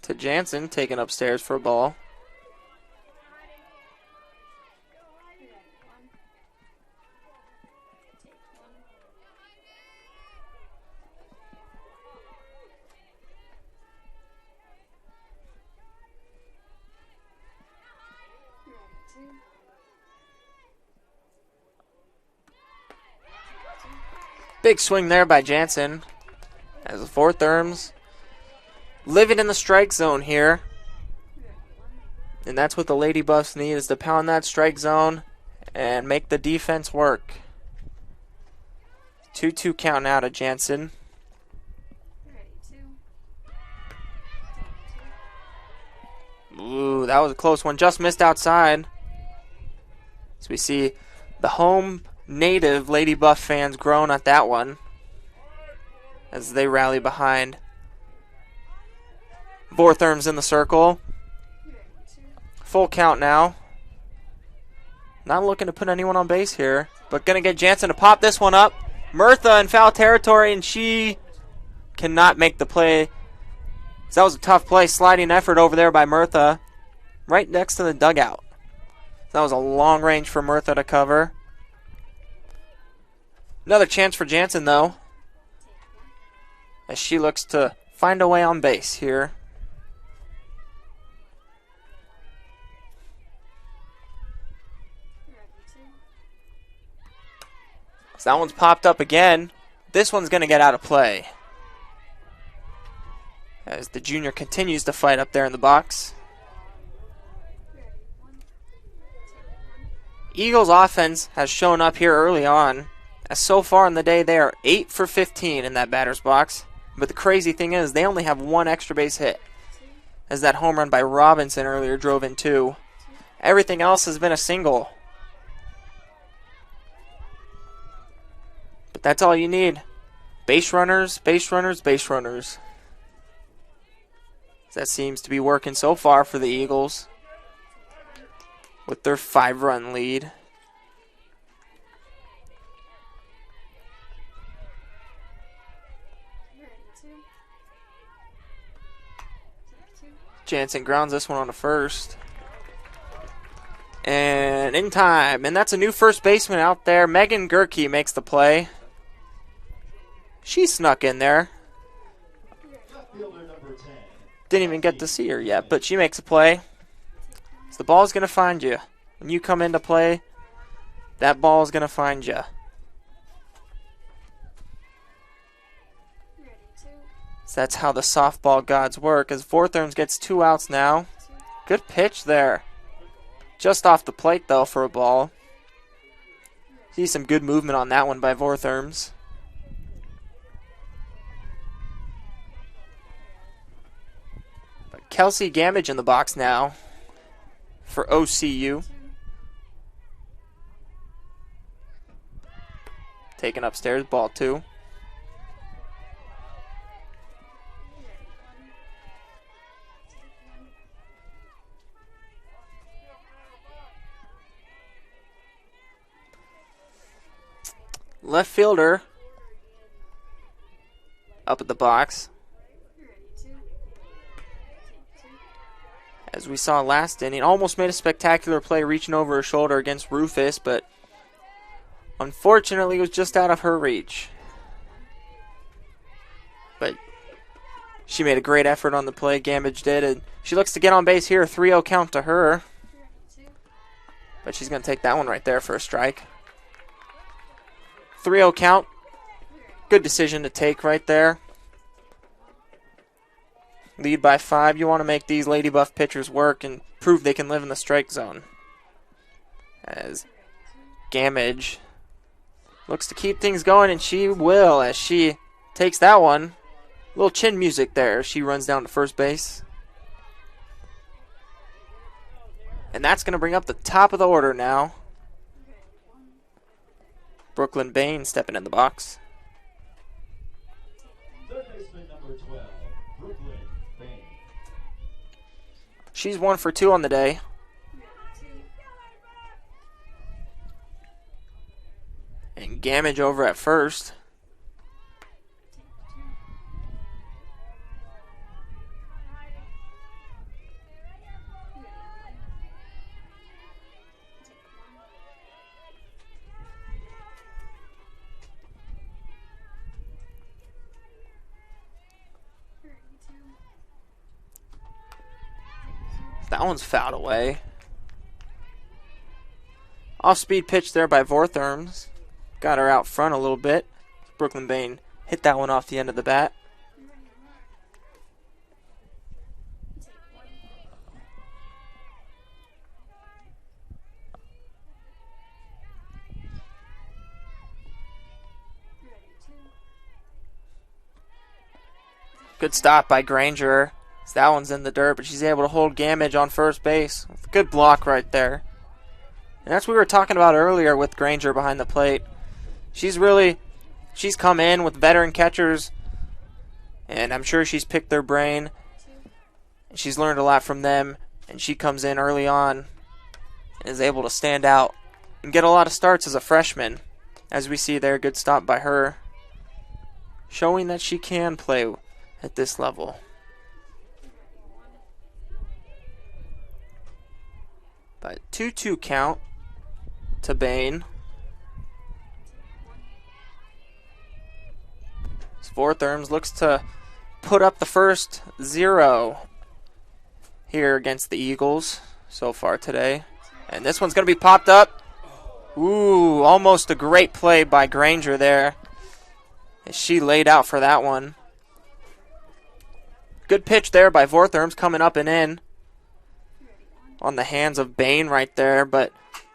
to Jansen, taken upstairs for a ball. Big swing there by Jansen as the Vortherms living in the strike zone here. And that's what the Lady Buffs need, is to pound that strike zone and make the defense work. 2-2 count now to Jansen. Ooh, that was a close one. Just missed outside. So we see the home native Lady Buff fans groan at that one as they rally behind. Vortherm's in the circle. Full count now. Not looking to put anyone on base here, but going to get Jansen to pop this one up. Murtha in foul territory, and she cannot make the play. So that was a tough play. Sliding effort over there by Murtha, right next to the dugout. That was a long range for Murtha to cover. Another chance for Jansen, though, as she looks to find a way on base here. So that one's popped up again. This one's going to get out of play as the junior continues to fight up there in the box. Eagles offense has shown up here early on, as so far in the day they are 8 for 15 in that batter's box. But the crazy thing is they only have one extra base hit, as that home run by Robinson earlier drove in 2. Everything else has been a single. But that's all you need. Base runners, base runners, base runners. That seems to be working so far for the Eagles with their 5-run lead. Jansen grounds this one on the first. And in time. And that's a new first baseman out there. Megan Gerke makes the play. She snuck in there. Didn't even get to see her yet, but she makes a play. So the ball's going to find you. When you come into play, that ball's going to find you. So that's how the softball gods work, as Vortherms gets 2 outs now. Good pitch there. Just off the plate, though, for a ball. See some good movement on that one by Vortherms. Kelsey Gamage in the box now for OCU. Taken upstairs, ball 2. Left fielder up at the box. As we saw last inning, almost made a spectacular play reaching over her shoulder against Rufus, but unfortunately was just out of her reach. But she made a great effort on the play, Gamage did, and she looks to get on base here. 3-0 count to her. But she's going to take that one right there for a strike. 3-0 count. Good decision to take right there. Lead by 5. You want to make these Lady Buff pitchers work and prove they can live in the strike zone. As Gamage looks to keep things going, and she will as she takes that one. A little chin music there. She runs down to first base. And that's going to bring up the top of the order now. Brooklyn Bain stepping in the box. Third baseman number 12, Brooklyn Bain. She's 1 for 2 on the day. And Gamage over at first. That one's fouled away. Off-speed pitch there by Vortherms. Got her out front a little bit. Brooklyn Bain hit that one off the end of the bat. Good stop by Granger. So that one's in the dirt, but she's able to hold Gamage on first base. Good block right there. And that's what we were talking about earlier with Granger behind the plate. She's come in with veteran catchers, and I'm sure she's picked their brain. She's learned a lot from them, and she comes in early on and is able to stand out and get a lot of starts as a freshman. As we see there, good stop by her, showing that she can play at this level. But 2-2 count to Bain. Svortherms looks to put up the first 0 here against the Eagles so far today. And this one's going to be popped up. Ooh, almost a great play by Granger there. As she laid out for that one. Good pitch there by Vortherms, coming up and in. On the hands of Bain right there, but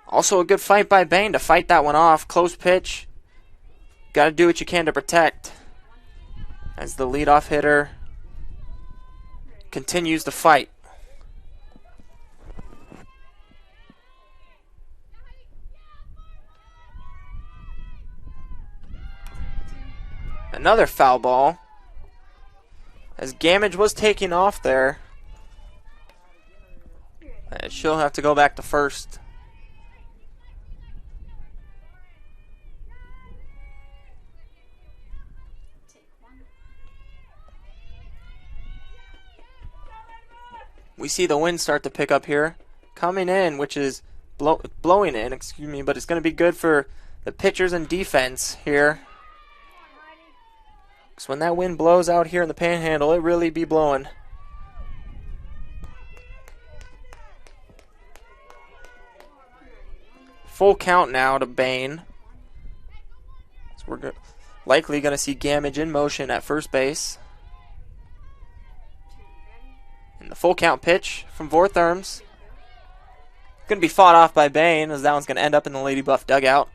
also a good fight by Bain to fight that one off. Close pitch. Got to do what you can to protect. As the leadoff hitter continues to fight. Another foul ball. As Gamage was taking off there. And she'll have to go back to first. We see the wind start to pick up here. Coming in, which is blowing in, excuse me, but it's going to be good for the pitchers and defense here. Because when that wind blows out here in the Panhandle, it really be blowing. Full count now to Bain. So we're likely going to see Gamage in motion at first base. And the full count pitch from Vortherms. Going to be fought off by Bain, as that one's going to end up in the Lady Buff dugout.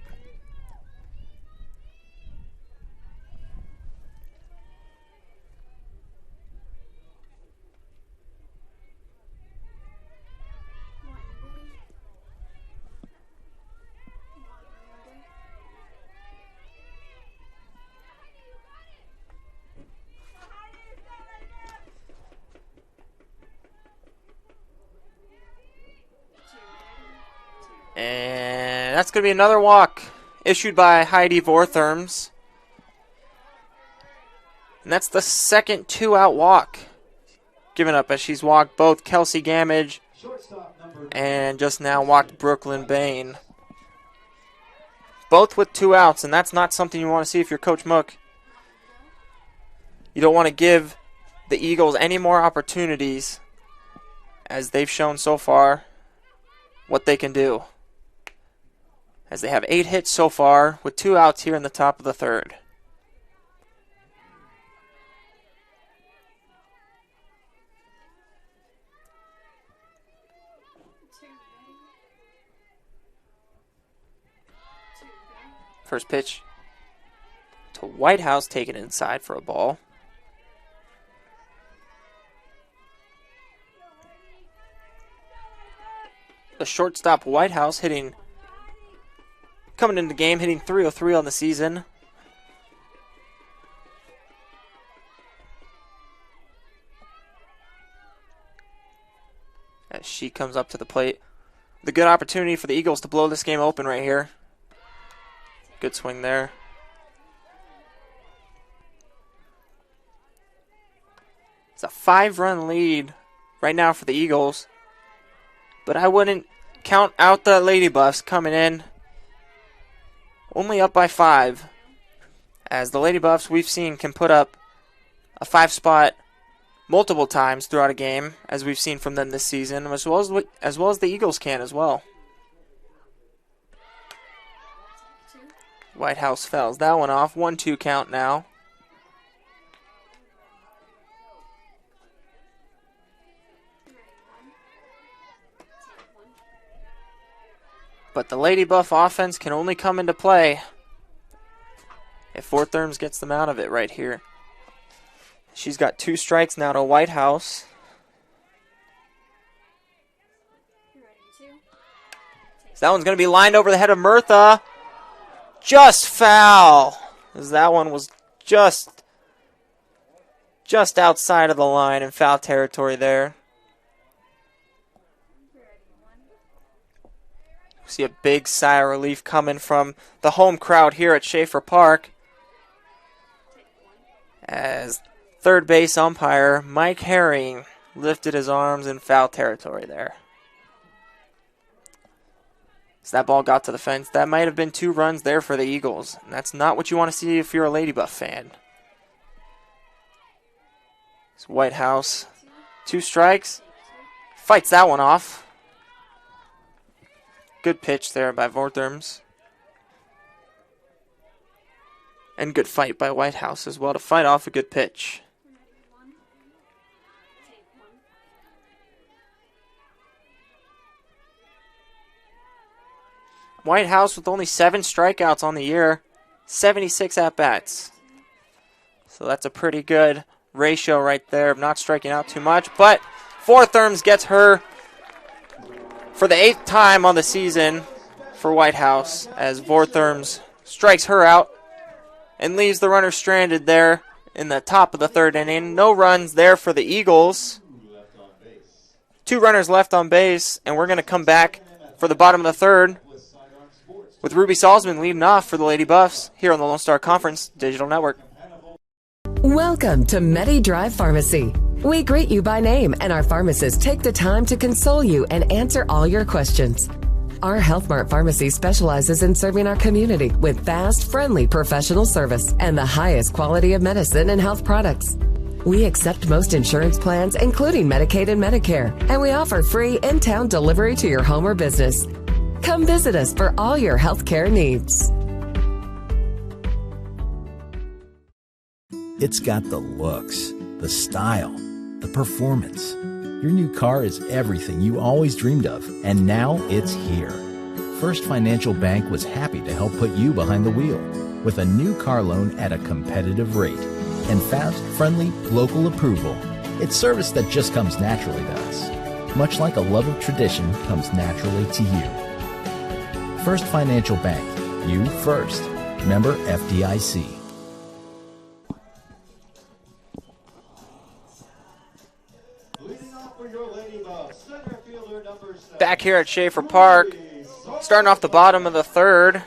And that's going to be another walk issued by Heidi Vortherms. And that's the second 2-out walk given up, as she's walked both Kelsey Gamage and just now walked Brooklyn Bain. Both with 2 outs, and that's not something you want to see if you're Coach Mook. You don't want to give the Eagles any more opportunities, as they've shown so far what they can do. As they have 8 hits so far, with 2 outs here in the top of the third. First pitch to Whitehouse, taken inside for a ball. The shortstop Whitehouse coming into the game, hitting .303 on the season. As she comes up to the plate. The good opportunity for the Eagles to blow this game open right here. Good swing there. It's a 5-run lead right now for the Eagles. But I wouldn't count out the Lady Buffs coming in. Only up by 5. As the Lady Buffs we've seen can put up a 5-spot multiple times throughout a game, as we've seen from them this season, as well as the Eagles can as well. Whitehouse fouls that one off. 1-2 count now. But the Lady Buff offense can only come into play if Vortherms gets them out of it right here. She's got 2 strikes now to Whitehouse. So that one's going to be lined over the head of Murtha. Just foul, as that one was just outside of the line in foul territory there. See a big sigh of relief coming from the home crowd here at Schaeffer Park, as third base umpire Mike Herring lifted his arms in foul territory there. So that ball got to the fence. That might have been 2 runs there for the Eagles, and that's not what you want to see if you're a Lady Buff fan. It's Whitehouse, 2 strikes, fights that one off. Good pitch there by Vortherms. And good fight by Whitehouse as well to fight off a good pitch. Whitehouse with only 7 strikeouts on the year, 76 at-bats. So that's a pretty good ratio right there of not striking out too much. But Vortherms gets her for the 8th time on the season for Whitehouse, as Vortherms strikes her out and leaves the runner stranded there in the top of the 3rd inning. No runs there for the Eagles. 2 runners left on base, and we're going to come back for the bottom of the 3rd with Ruby Salzman leading off for the Lady Buffs here on the Lone Star Conference Digital Network. Welcome to Medi Drive Pharmacy. We greet you by name, and our pharmacists take the time to console you and answer all your questions. Our Health Mart Pharmacy specializes in serving our community with fast, friendly professional service and the highest quality of medicine and health products. We accept most insurance plans, including Medicaid and Medicare, and we offer free in-town delivery to your home or business. Come visit us for all your health care needs. It's got the looks, the style, the performance. Your new car is everything you always dreamed of, and now it's here. First Financial Bank was happy to help put you behind the wheel with a new car loan at a competitive rate and fast, friendly, local approval. It's service that just comes naturally to us, much like a love of tradition comes naturally to you. First Financial Bank, you first. Member FDIC. Back here at Schaeffer Park, starting off the bottom of the 3rd.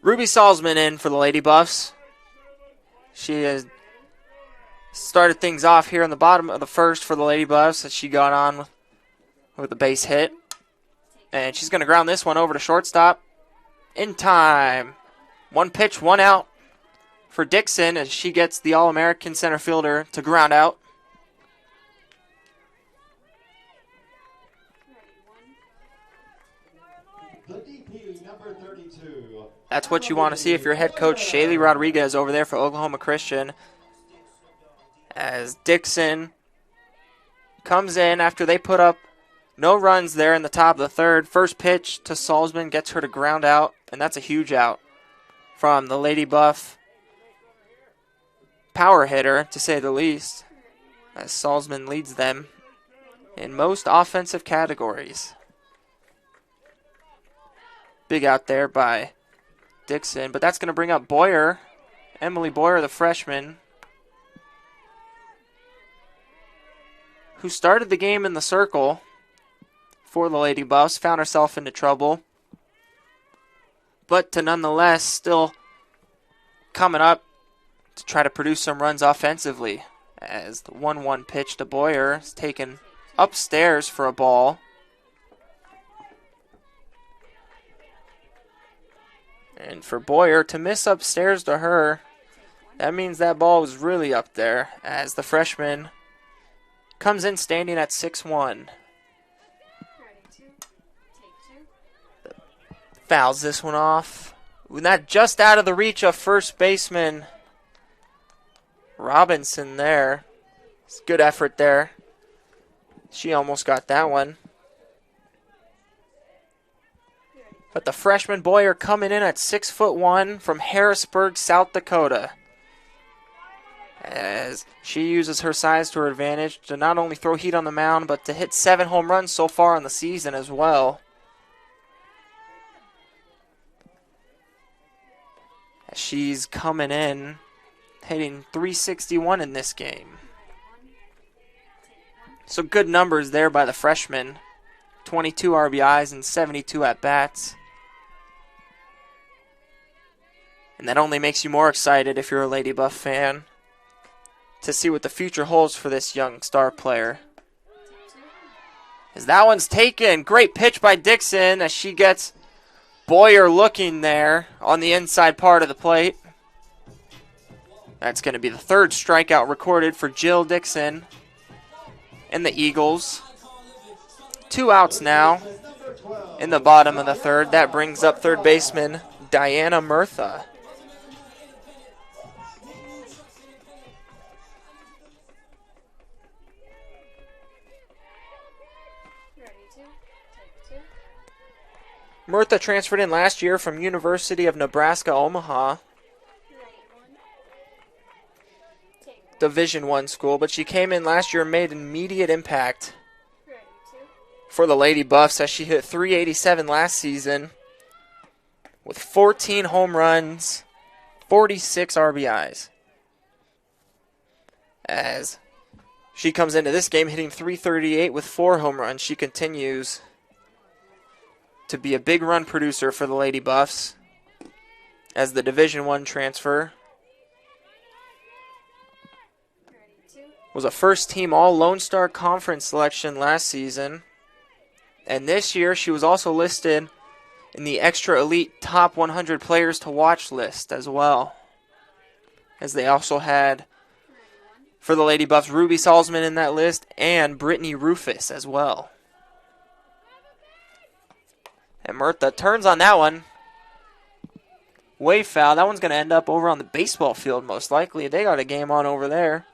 Ruby Salzman in for the Lady Buffs. She has started things off here on the bottom of the 1st for the Lady Buffs as she got on with a base hit. And she's going to ground this one over to shortstop in time. 1 pitch, 1 out for Dixon as she gets the All-American center fielder to ground out. That's what you want to see if you're head coach Shaylee Rodriguez over there for Oklahoma Christian. As Dixon comes in after they put up no runs there in the top of the 3rd. First pitch to Salzman gets her to ground out, and that's a huge out from the Lady Buff power hitter, to say the least, as Salzman leads them in most offensive categories. Big out there by Dixon, but that's going to bring up Boyer, Emily Boyer, the freshman, who started the game in the circle for the Lady Buffs, found herself into trouble, but to nonetheless still coming up to try to produce some runs offensively, as the 1-1 pitch to Boyer is taken upstairs for a ball. And for Boyer to miss upstairs to her, that means that ball was really up there, as the freshman comes in standing at 6'1". Fouls this one off. Not just out of the reach of first baseman Robinson there. It's good effort there. She almost got that one. But the freshman Boyer coming in at 6'1" from Harrisburg, South Dakota. as she uses her size to her advantage to not only throw heat on the mound, but to hit 7 home runs so far in the season as well. As she's coming in, hitting .361 in this game. So good numbers there by the freshman. 22 RBIs and 72 at-bats. And that only makes you more excited if you're a Lady Buff fan to see what the future holds for this young star player. As that one's taken. Great pitch by Dixon as she gets Boyer looking there on the inside part of the plate. That's going to be the 3rd strikeout recorded for Jill Dixon and the Eagles. 2 outs now in the bottom of the 3rd. That brings up 3rd baseman Diana Murtha. Murtha transferred in last year from University of Nebraska, Omaha. Division I school, but she came in last year and made an immediate impact for the Lady Buffs as she hit .387 last season with 14 home runs, 46 RBIs. As she comes into this game hitting .338 with 4 home runs, she continues to be a big run producer for the Lady Buffs as the Division I transfer. Was a first-team All-Lone Star Conference selection last season. And this year she was also listed in the Extra Elite Top 100 Players to Watch list as well. As they also had, for the Lady Buffs, Ruby Salzman in that list and Brittany Rufus as well. And Murtha turns on that one. Way foul. That one's going to end up over on the baseball field most likely. They got a game on over there.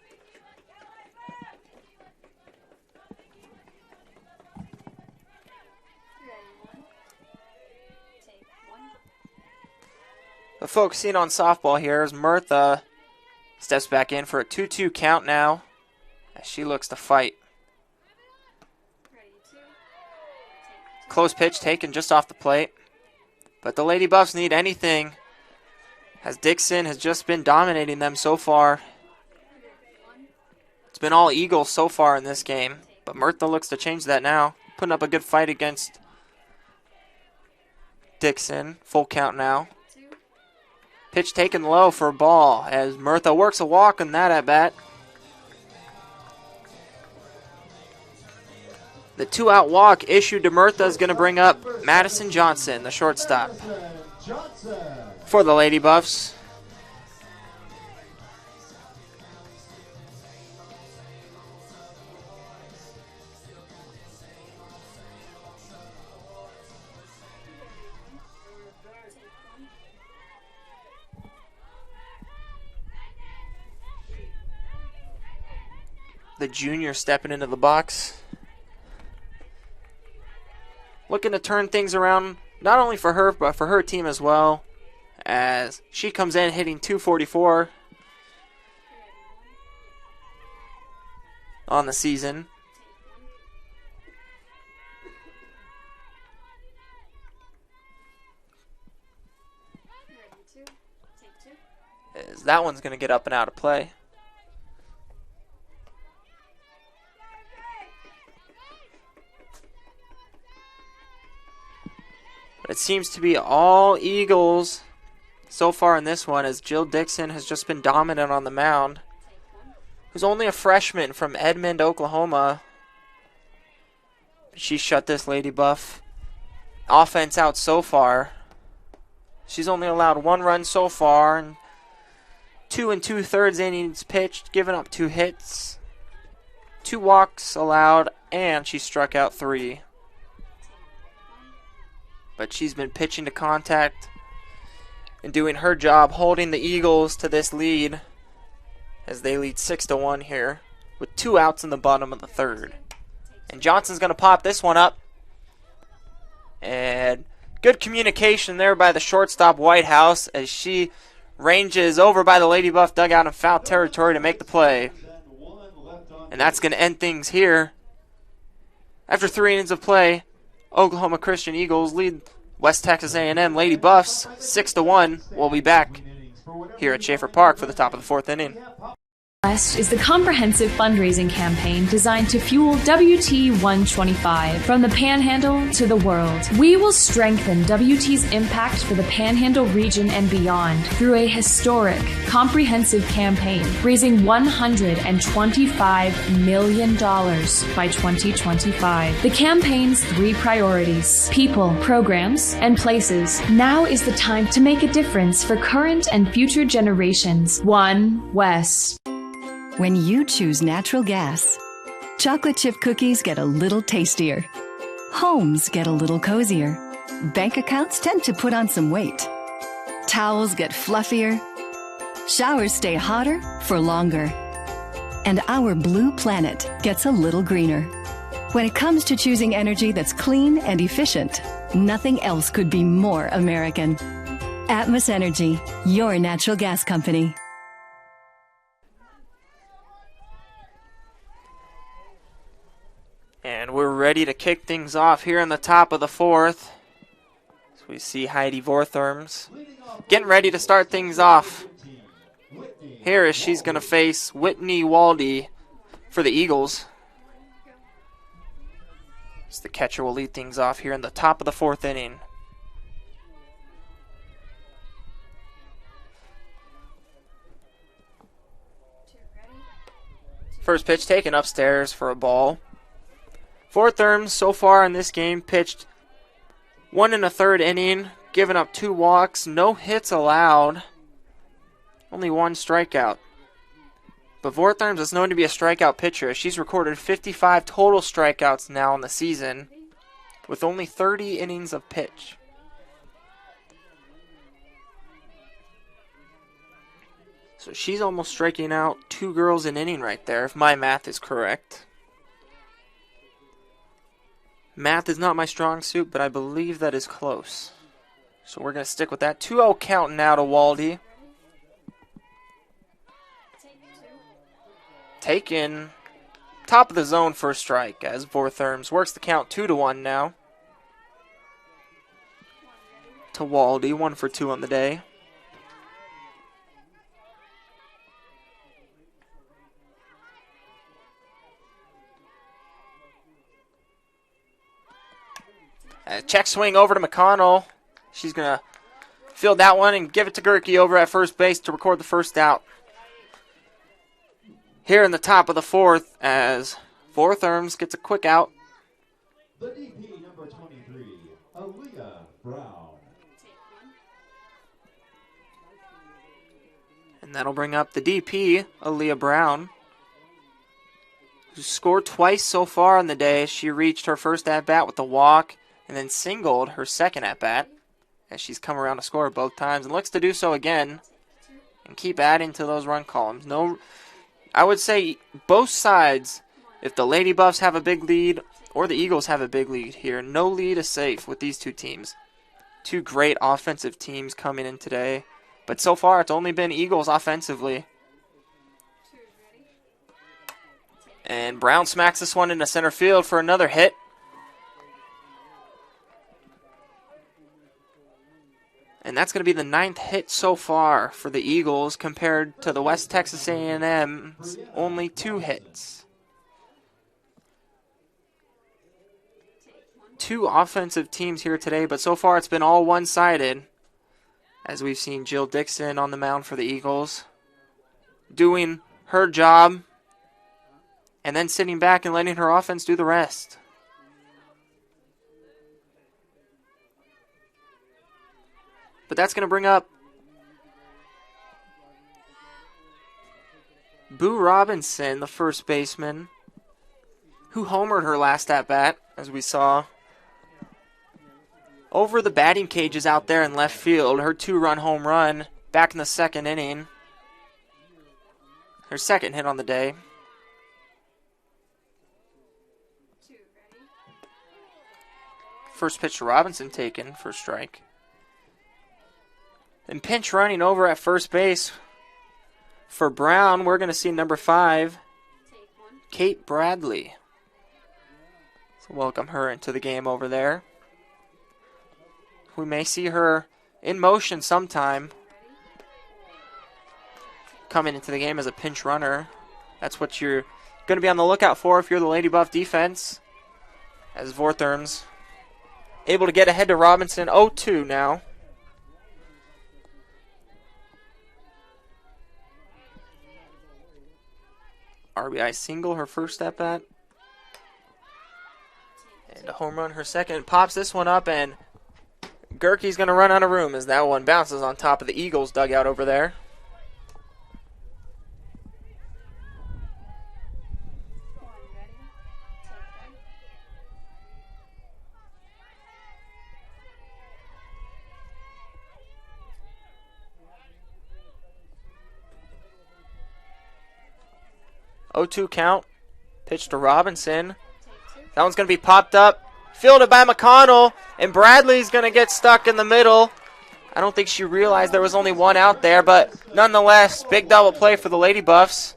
The focusing on softball here as Murtha steps back in for a 2-2 count now as she looks to fight. Close pitch taken just off the plate. But the Lady Buffs need anything as Dixon has just been dominating them so far. It's been all Eagles so far in this game. But Murtha looks to change that now. Putting up a good fight against Dixon. Full count now. Pitch taken low for a ball as Murtha works a walk on that at bat. The 2-out walk issued to Murtha is going to bring up Madison Johnson, the shortstop, for the Lady Buffs. The junior stepping into the box. Looking to turn things around, not only for her, but for her team as well. As she comes in hitting .244 on the season. As that one's going to get up and out of play. It seems to be all Eagles so far in this one as Jill Dixon has just been dominant on the mound. Who's only a freshman from Edmond, Oklahoma. She shut this Lady Buff offense out so far. She's only allowed 1 run so far. And 2 2/3 innings pitched, giving up 2 hits. 2 walks allowed, and she struck out 3. But she's been pitching to contact and doing her job, holding the Eagles to this lead as they lead 6-1 here with 2 outs in the bottom of the 3rd. And Johnson's going to pop this one up. And good communication there by the shortstop Whitehouse as she ranges over by the Lady Buff dugout in foul territory to make the play. And that's going to end things here. After 3 innings of play, Oklahoma Christian Eagles lead West Texas A&M Lady Buffs 6-1. We'll be back here at Schaeffer Park for the top of the 4th inning. West is the comprehensive fundraising campaign designed to fuel WT 125 from the Panhandle to the world. We will strengthen WT's impact for the Panhandle region and beyond through a historic, comprehensive campaign raising $125 million by 2025. The campaign's 3 priorities: people, programs, and places. Now is the time to make a difference for current and future generations. One West. When you choose natural gas, chocolate chip cookies get a little tastier. Homes get a little cozier. Bank accounts tend to put on some weight. Towels get fluffier. Showers stay hotter for longer. And our blue planet gets a little greener. When it comes to choosing energy that's clean and efficient, nothing else could be more American. Atmos Energy, your natural gas company. And we're ready to kick things off here in the top of the 4th. So we see Heidi Vortherms getting ready to start things off. Here as she's going to face Whitney Waldy for the Eagles. So the catcher will lead things off here in the top of the 4th inning. First pitch taken upstairs for a ball. Vortherms so far in this game pitched 1 1/3 inning, giving up 2 walks, no hits allowed, only 1 strikeout. But Vortherms is known to be a strikeout pitcher. She's recorded 55 total strikeouts now in the season, with only 30 innings of pitch. So she's almost striking out 2 girls an inning right there, if my math is correct. Math is not my strong suit, but I believe that is close. So we're going to stick with that. 2-0 count now to Waldy. Taken top of the zone for a strike as Vortherms works the count 2-1 now. To Waldy, 1 for 2 on the day. Check swing over to McConnell. She's going to field that one and give it to Gerke over at first base to record the first out. Here in the top of the 4th as Vortherms gets a quick out. The DP number 23, Aaliyah Brown. And that'll bring up the DP, Aaliyah Brown, who scored twice so far on the day. She reached her first at-bat with a walk and then singled her second at-bat as she's come around to score both times and looks to do so again and keep adding to those run columns. I would say both sides, if the Lady Buffs have a big lead or the Eagles have a big lead here, no lead is safe with these 2 teams. 2 great offensive teams coming in today, but so far it's only been Eagles offensively. And Brown smacks this one into center field for another hit. And that's going to be the 9th hit so far for the Eagles compared to the West Texas A&M's only 2 hits. 2 offensive teams here today, but so far it's been all one-sided. As we've seen Jill Dixon on the mound for the Eagles doing her job and then sitting back and letting her offense do the rest. But that's going to bring up Boo Robinson, the first baseman, who homered her last at-bat, as we saw. Over the batting cages out there in left field, her 2-run home run back in the 2nd inning. Her 2nd hit on the day. First pitch to Robinson taken for a strike. And pinch running over at first base for Brown, we're going to see number 5, Kate Bradley. So welcome her into the game over there. We may see her in motion sometime, coming into the game as a pinch runner. That's what you're going to be on the lookout for if you're the Lady Buff defense. As Vortherms able to get ahead to Robinson, 0-2 now. RBI single, her first at bat. And a home run, her second. Pops this one up, and Gerke's going to run out of room as that one bounces on top of the Eagles dugout over there. Oh, 0-2 count. Pitch to Robinson. That one's going to be popped up. Fielded by McConnell. And Bradley's going to get stuck in the middle. I don't think she realized there was only one out there. But nonetheless, big double play for the Lady Buffs.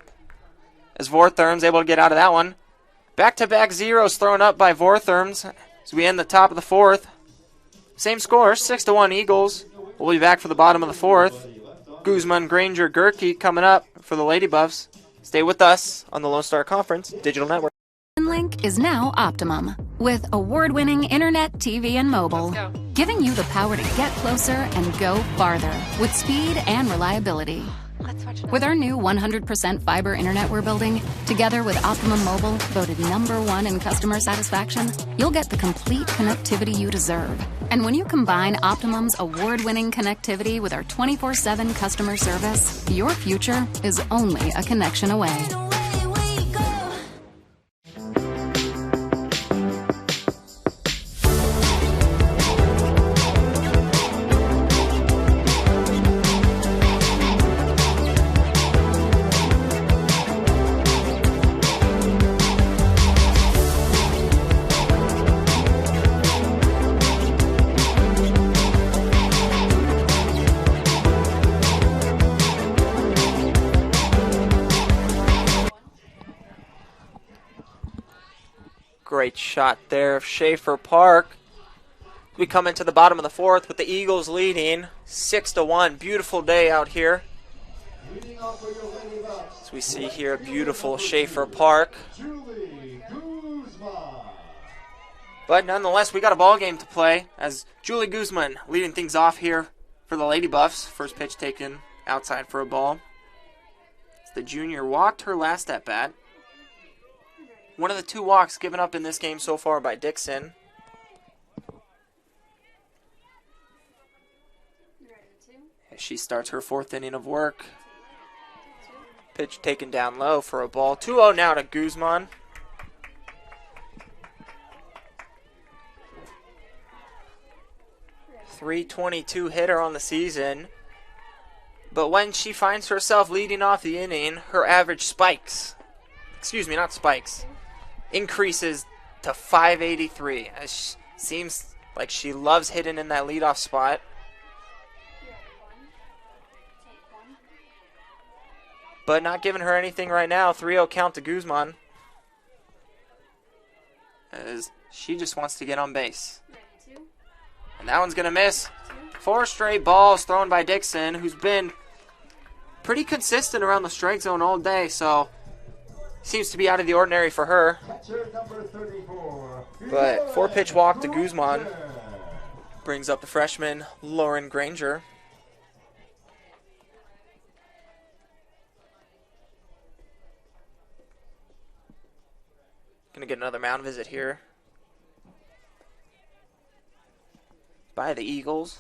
As Vortherms able to get out of that one. Back-to-back zeros thrown up by Vortherms as we end the top of the fourth. Same score, 6-1 Eagles. We'll be back for the bottom of the fourth. Guzman, Granger, Gerke coming up for the Lady Buffs. Stay with us on the Lone Star Conference Digital Network. Link is now Optimum with award-winning internet, TV, and mobile, giving you the power to get closer and go farther with speed and reliability. With our new 100% fiber internet we're building, together with Optimum Mobile, voted #1 in customer satisfaction, you'll get the complete connectivity you deserve. And when you combine Optimum's award-winning connectivity with our 24/7 customer service, your future is only a connection away. Great shot there of Schaeffer Park. We come into the bottom of the fourth with the Eagles leading 6-1. Beautiful day out here. As we see here, beautiful Schaeffer Park. But nonetheless, we got a ball game to play as Julie Guzman leading things off here for the Lady Buffs. First pitch taken outside for a ball. The junior walked her last at bat. One of the 2 walks given up in this game so far by Dixon. As she starts her 4th inning of work. Pitch taken down low for a ball. 2-0 now to Guzman. .322 hitter on the season. But when she finds herself leading off the inning, her average spikes. Excuse me, not spikes. Increases to .583. It seems like she loves hitting in that leadoff spot. But not giving her anything right now. 3-0 count to Guzman. As she just wants to get on base. And that one's going to miss. 4 straight balls thrown by Dixon, who's been pretty consistent around the strike zone all day, so seems to be out of the ordinary for her. But 4-pitch walk to Guzman brings up the freshman Lauren Granger. Gonna get another mound visit here by the Eagles.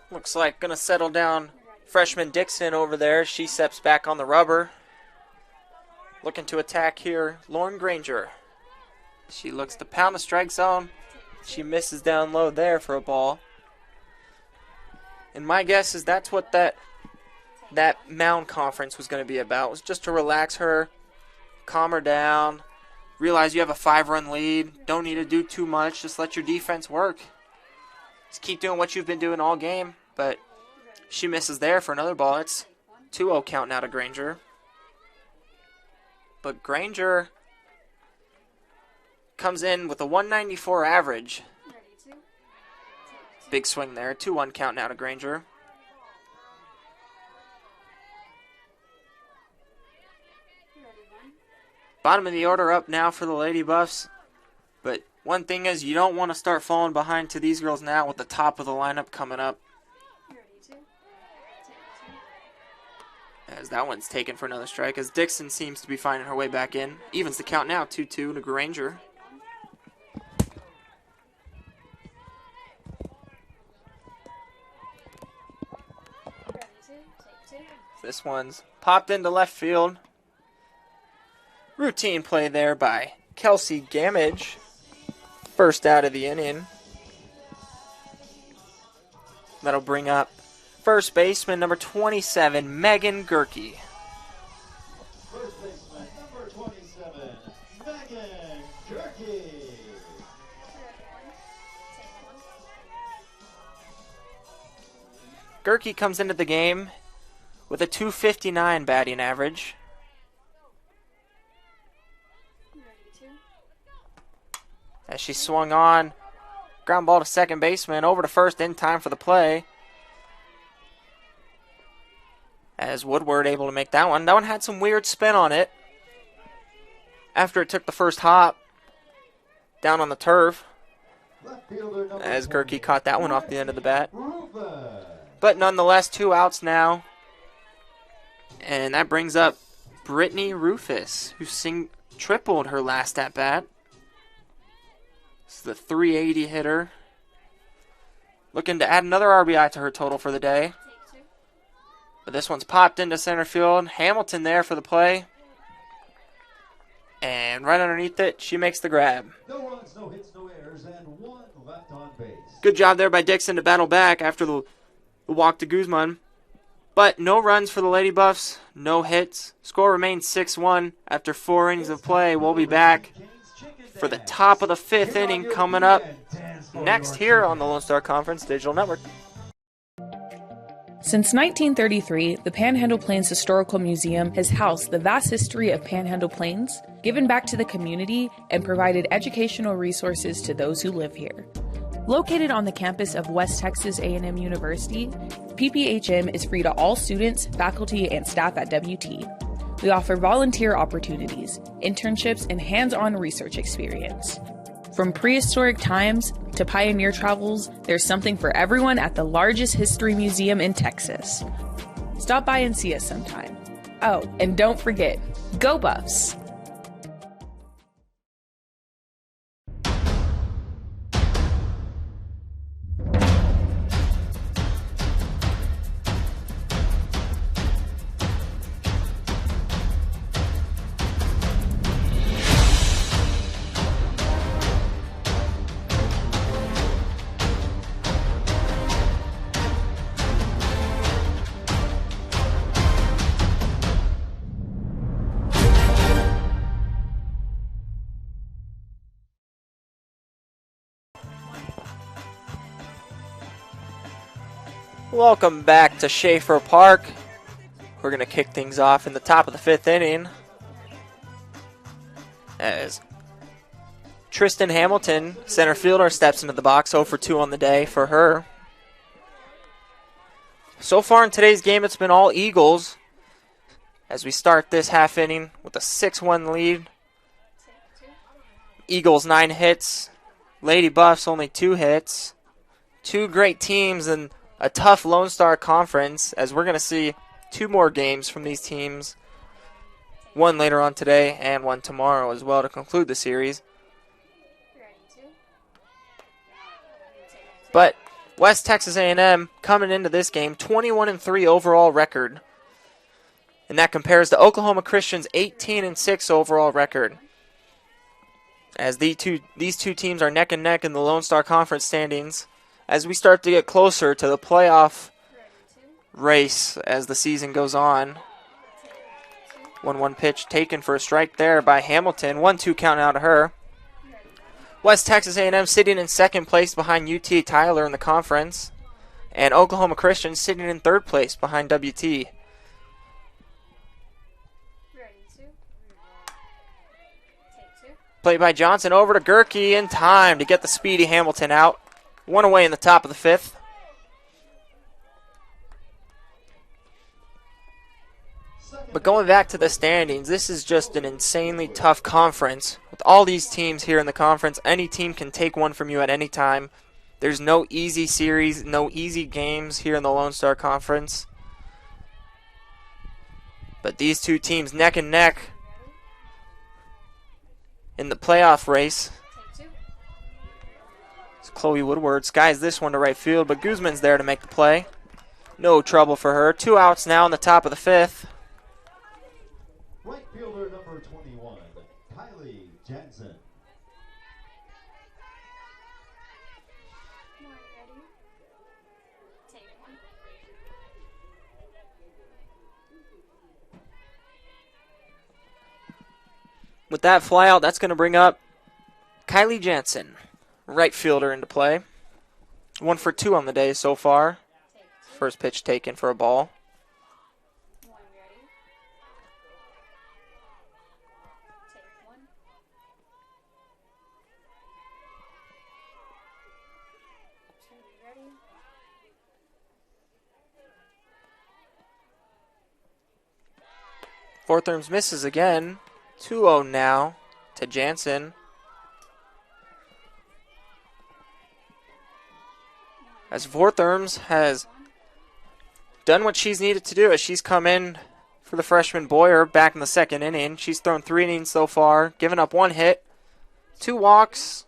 Looks like gonna settle down freshman Dixon over there. She steps back on the rubber. Looking to attack here, Lauren Granger. She looks to pound the strike zone. She misses down low there for a ball. And my guess is that's what that Mound Conference was going to be about, was just to relax her, calm her down, realize you have a 5-run lead, don't need to do too much, just let your defense work. Just keep doing what you've been doing all game, but she misses there for another ball. It's 2-0 count now to Granger. But Granger comes in with a 194 average. Big swing there. 2-1 count now to Granger. Bottom of the order up now for the Lady Buffs. But one thing is, you don't want to start falling behind to these girls now with the top of the lineup coming up. As that one's taken for another strike, as Dixon seems to be finding her way back in. Evens the count now, 2-2 to Granger. This one's popped into left field. Routine play there by Kelsey Gamage. First out of the inning. That'll bring up first baseman number 27, Megan Gerke. First baseman number 27, Megan Gerke. Gerke comes into the game with a 259 batting average. As she swung on, ground ball to second baseman, over to first in time for the play. As Woodward able to make that one. That one had some weird spin on it after it took the first hop down on the turf. As Gerke caught that one off the end of the bat. But nonetheless, 2 outs now. And that brings up Brittany Rufus, who tripled her last at bat. This is the 380 hitter. Looking to add another RBI to her total for the day. But this one's popped into center field. Hamilton there for the play. And right underneath it, she makes the grab. No runs, no hits, no errors, and 1 left on base. Good job there by Dixon to battle back after the walk to Guzman. But no runs for the Lady Buffs, no hits. Score remains 6-1 after 4 innings of play. We'll be back for the top of the 5th inning coming up next here on the Lone Star Conference Digital Network. Since 1933, the Panhandle Plains Historical Museum has housed the vast history of Panhandle Plains, given back to the community, and provided educational resources to those who live here. Located on the campus of West Texas A&M University, PPHM is free to all students, faculty, and staff at WT. We offer volunteer opportunities, internships, and hands-on research experience. From prehistoric times to pioneer travels, there's something for everyone at the largest history museum in Texas. Stop by and see us sometime. Oh, and don't forget, go Buffs! Welcome back to Schaeffer Park. We're going to kick things off in the top of the 5th inning as Tristan Hamilton, center fielder, steps into the box. 0 for 2 on the day for her. So far in today's game, it's been all Eagles as we start this half inning with a 6-1 lead. Eagles 9 hits, Lady Buffs only 2 hits. 2 great teams and a tough Lone Star Conference, as we're going to see 2 more games from these teams. 1 later on today and 1 tomorrow as well to conclude the series. But West Texas A&M coming into this game 21-3 overall record. And that compares to Oklahoma Christian's 18-6 overall record. As these two teams are neck and neck in the Lone Star Conference standings, as we start to get closer to the playoff race as the season goes on. 1-1 pitch taken for a strike there by Hamilton. 1-2 count out to her. West Texas A&M sitting in second place behind UT Tyler in the conference. And Oklahoma Christian sitting in third place behind WT. Play by Johnson over to Gerke in time to get the speedy Hamilton out. One away in the top of the fifth. But going back to the standings, this is just an insanely tough conference. With all these teams here in the conference, any team can take one from you at any time. There's no easy series, no easy games here in the Lone Star Conference. But these two teams neck and neck in the playoff race. It's Chloe Woodward skies this one to right field, but Guzman's there to make the play. No trouble for her. 2 outs now in the top of the fifth. Right fielder number 21, Kylie Jansen. With that fly out, that's going to bring up Kylie Jansen, right fielder, into play. 1 for 2 on the day so far. First pitch taken for a ball. Fortherms misses again. 2-0 now to Jansen. As Fortherms has done what she's needed to do as she's come in for the freshman Boyer back in the second inning. She's thrown 3 innings so far, given up 1 hit, 2 walks,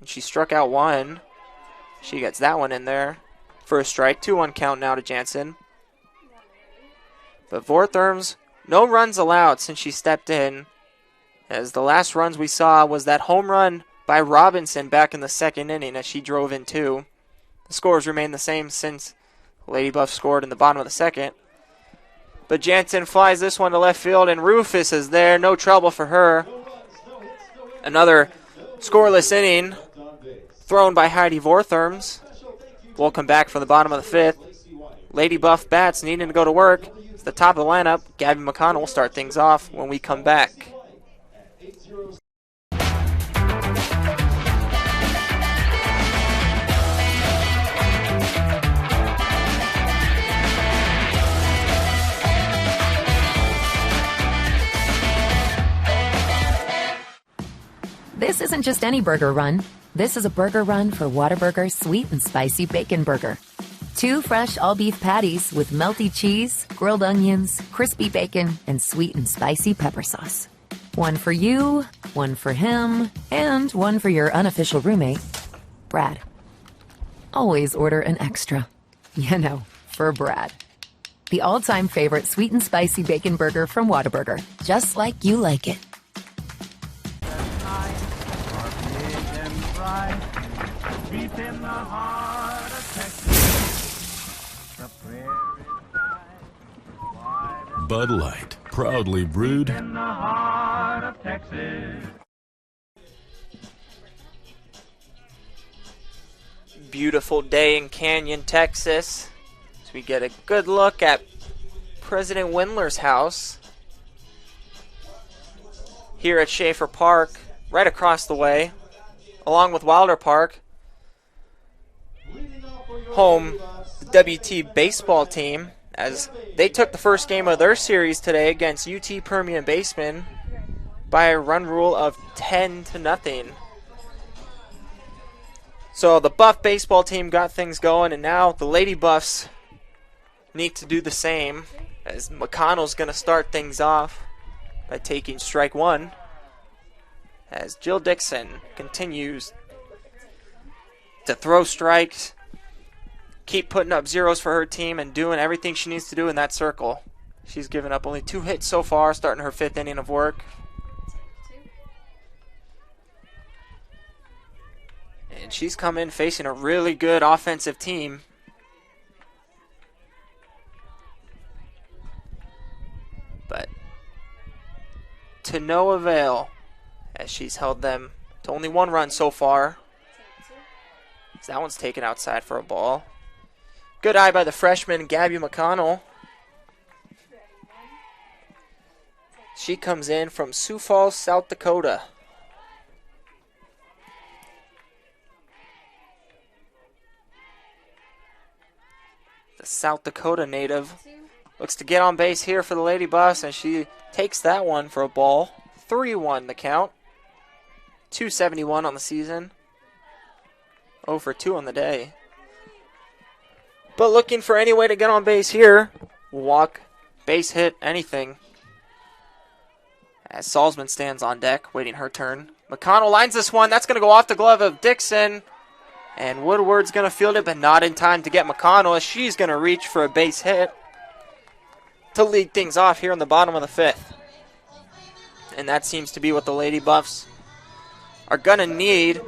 and she struck out 1. She gets that one in there for a strike. 2-1 count now to Jansen. But Fortherms, no runs allowed since she stepped in, as the last runs we saw was that home run by Robinson back in the second inning as she drove in 2. The scores remain the same since Lady Buff scored in the bottom of the second. But Jansen flies this one to left field, and Rufus is there. No trouble for her. Another scoreless inning thrown by Heidi Fortherms. We'll come back from the bottom of the fifth. Lady Buff bats needing to go to work. It's the top of the lineup. Gabby McConnell will start things off when we come back. This isn't just any burger run. This is a burger run for Whataburger Sweet and Spicy Bacon Burger. 2 fresh all-beef patties with melty cheese, grilled onions, crispy bacon, and sweet and spicy pepper sauce. 1 for you, 1 for him, and 1 for your unofficial roommate, Brad. Always order an extra. You know, for Brad. The all-time favorite sweet and spicy bacon burger from Whataburger. Just like you like it. Bud Light, proudly brewed in the heart of Texas. Beautiful day in Canyon, Texas. So we get a good look at President Windler's house here at Schaeffer Park, right across the way, along with Wilder Park. Home, the WT baseball team, as they took the first game of their series today against UT Permian Baseman by a run rule of 10-0. So the Buff baseball team got things going, and now the Lady Buffs need to do the same, as McConnell's going to start things off by taking strike 1, as Jill Dixon continues to throw strikes, keep putting up zeros for her team, and doing everything she needs to do in that circle. She's given up only 2 hits so far, starting her 5th inning of work. And she's come in facing a really good offensive team. to no avail, as she's held them to only 1 run so far. That one's taken outside for a ball. Good eye by the freshman, Gabby McConnell. She comes in from Sioux Falls, South Dakota. The South Dakota native looks to get on base here for the Lady Buffs, and she takes that one for a ball. 3-1 the count. 271 on the season. 0 for 2 on the day. But looking for any way to get on base here. Walk, base hit, anything. As Salzman stands on deck, waiting her turn. McConnell lines this one. That's going to go off the glove of Dixon. And Woodward's going to field it, but not in time to get McConnell, as she's going to reach for a base hit to lead things off here in the bottom of the 5th. And that seems to be what the Lady Buffs are going to need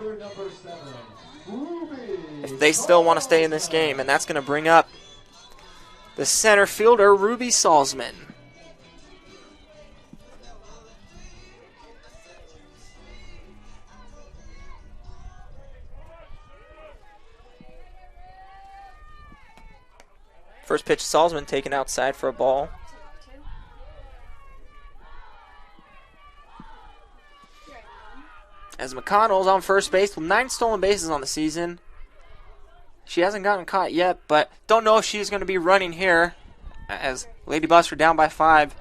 if they still want to stay in this game. And that's going to bring up the center fielder, Ruby Salzman. First pitch, Salzman taken outside for a ball. As McConnell's on first base with 9 stolen bases on the season. She hasn't gotten caught yet, but don't know if she's going to be running here, as Lady Buffs are down by 5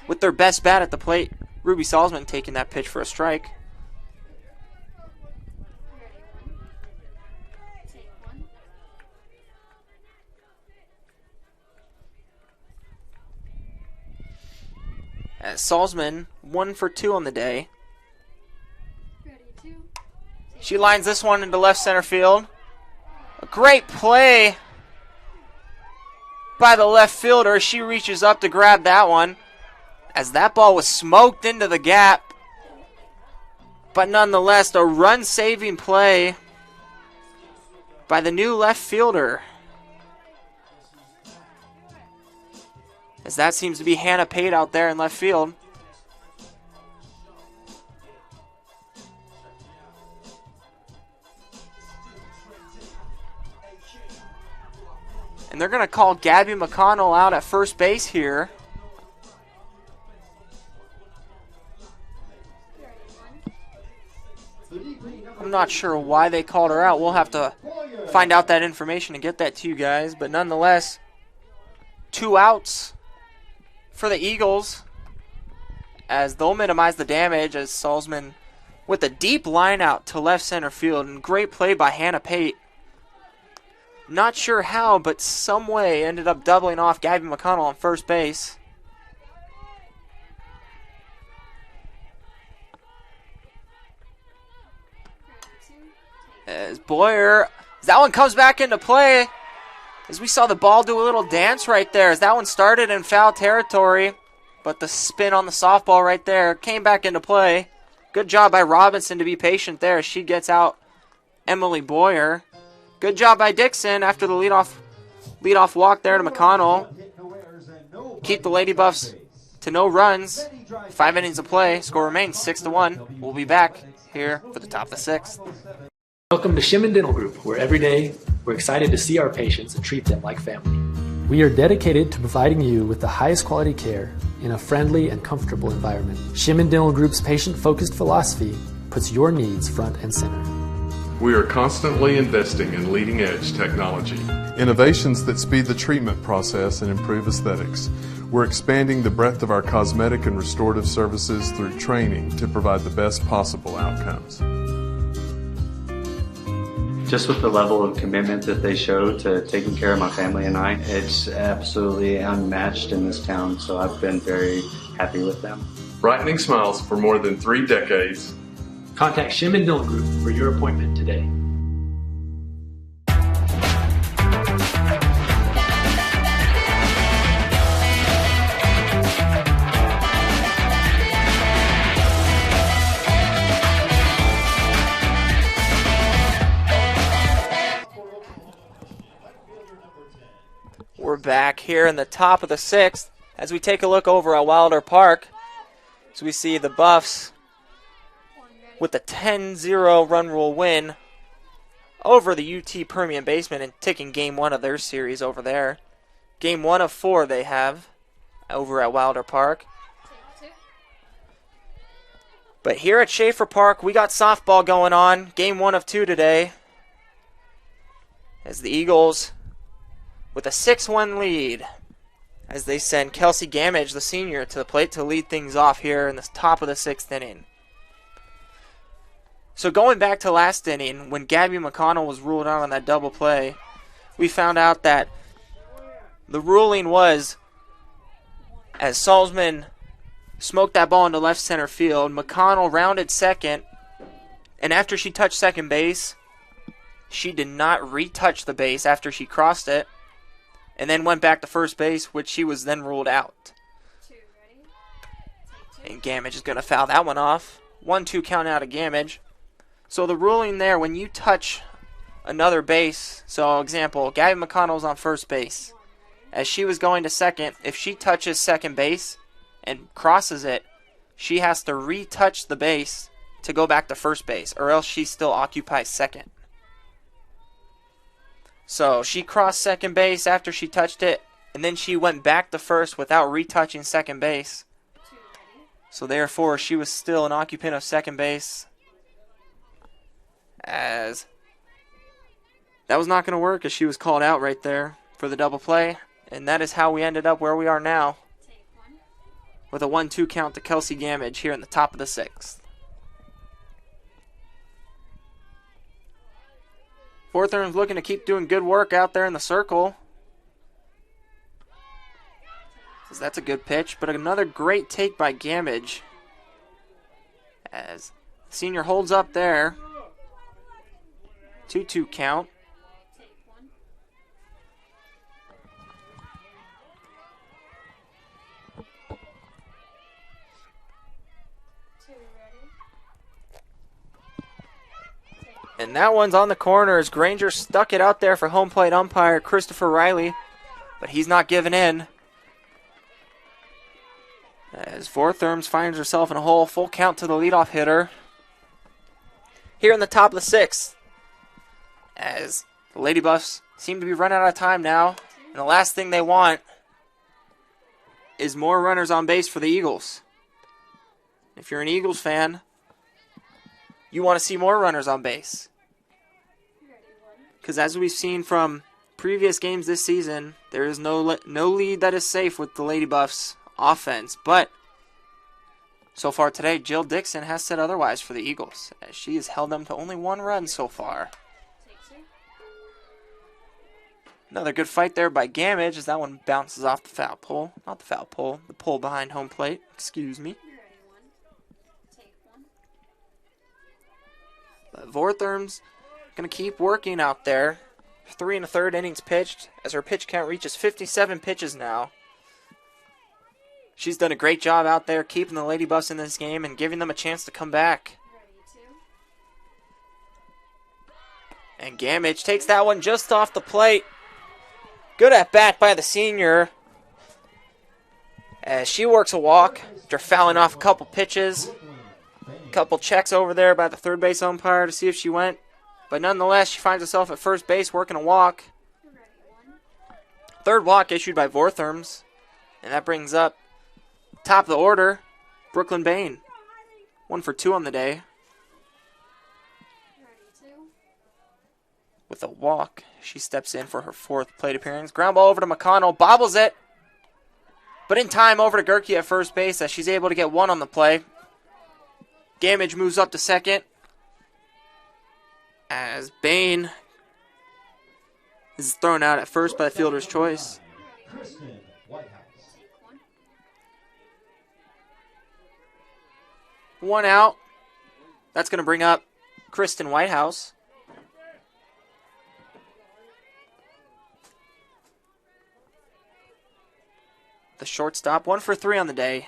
with their best bat at the plate. Ruby Salzman taking that pitch for a strike. As Salzman, 1 for 2 on the day. She lines this one into left center field. A great play by the left fielder. She reaches up to grab that one, as that ball was smoked into the gap. But nonetheless, a run-saving play by the new left fielder, as that seems to be Hannah Pate out there in left field. And they're going to call Gabby McConnell out at first base here. I'm not sure why they called her out. We'll have to find out that information and get that to you guys. But nonetheless, 2 outs for the Eagles, as they'll minimize the damage, as Salzman with a deep line out to left center field. And great play by Hannah Pate. Not sure how, but some way ended up doubling off Gabby McConnell on first base. As Boyer, that one comes back into play, as we saw the ball do a little dance right there, as that one started in foul territory, but the spin on the softball right there came back into play. Good job by Robinson to be patient there as she gets out Emily Boyer. Good job by Dixon after the leadoff walk there to McConnell. Keep the Lady Buffs to no runs. 5 innings of play. Score remains 6-1. We'll be back here for the top of the 6th. Welcome to Shimon Dental Group, where every day we're excited to see our patients and treat them like family. We are dedicated to providing you with the highest quality care in a friendly and comfortable environment. Shimon Dental Group's patient-focused philosophy puts your needs front and center. We are constantly investing in leading-edge technology. Innovations that speed the treatment process and improve aesthetics. We're expanding the breadth of our cosmetic and restorative services through training to provide the best possible outcomes. Just with the level of commitment that they show to taking care of my family and I, it's absolutely unmatched in this town, so I've been very happy with them. Brightening smiles for more than 3 decades. Contact Shimon Dental Group for your appointment today. We're back here in the top of the 6th as we take a look over at Wilder Park. So we see the Buffs with a 10-0 run rule win over the UT Permian Basement and taking game 1 of their series over there. Game 1 of 4 they have over at Wilder Park. But here at Schaeffer Park, we got softball going on. Game 1 of 2 today. As the Eagles with a 6-1 lead. As they send Kelsey Gamage, the senior, to the plate to lead things off here in the top of the 6th inning. So going back to last inning, when Gabby McConnell was ruled out on that double play, we found out that the ruling was, as Salzman smoked that ball into left center field, McConnell rounded second, and after she touched second base, she did not retouch the base after she crossed it, and then went back to first base, which she was then ruled out. And Gamage is going to foul that one off. 1-2 count out of Gamage. So the ruling there, when you touch another base, so example, Gabby McConnell's on first base. As she was going to second, if she touches second base and crosses it, she has to retouch the base to go back to first base, or else she still occupies second. So she crossed second base after she touched it, and then she went back to first without retouching second base. So therefore, she was still an occupant of second base. As that was not going to work, as she was called out right there for the double play. And that is how we ended up where we are now, with a 1-2 count to Kelsey Gamage here in the top of the 6th. Forthorn's looking to keep doing good work out there in the circle. So that's a good pitch, but another great take by Gamage. As the senior holds up there. 2-2 count. And that one's on the corner as Granger stuck it out there for home plate umpire Christopher Riley. But he's not giving in. As Fortherms finds herself in a hole, full count to the leadoff hitter. Here in the top of the 6th. As the Lady Buffs seem to be running out of time now. And the last thing they want is more runners on base for the Eagles. If you're an Eagles fan, you want to see more runners on base. Because as we've seen from previous games this season, there is no lead that is safe with the Lady Buffs offense. But so far today, Jill Dixon has said otherwise for the Eagles, as she has held them to only 1 run so far. Another good fight there by Gamage as that one bounces off the foul pole. Not the foul pole, the pole behind home plate. Excuse me. But Vortherm's going to keep working out there. 3 1/3 innings pitched as her pitch count reaches 57 pitches now. She's done a great job out there keeping the Lady Buffs in this game and giving them a chance to come back. And Gamage takes that one just off the plate. Good at bat by the senior as she works a walk after fouling off a couple pitches. Couple checks over there by the third base umpire to see if she went. But nonetheless, she finds herself at first base working a walk. Third walk issued by Vortherms. And that brings up top of the order, Brooklyn Bain. 1 for 2 on the day. With a walk, she steps in for her 4th plate appearance. Ground ball over to McConnell, bobbles it. But in time over to Gerke at first base as she's able to get 1 on the play. Gamage moves up to second as Bain is thrown out at first by the fielder's choice. 1 out. That's going to bring up Kristen Whitehouse. The shortstop, 1 for 3 on the day.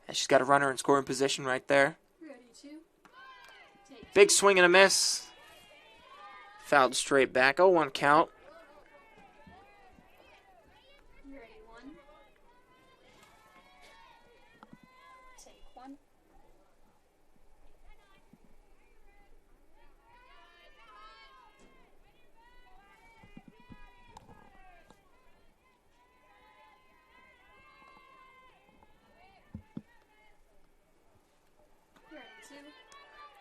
And she's got a runner in scoring position right there. Big swing and a miss. Fouled straight back. 0-1 count.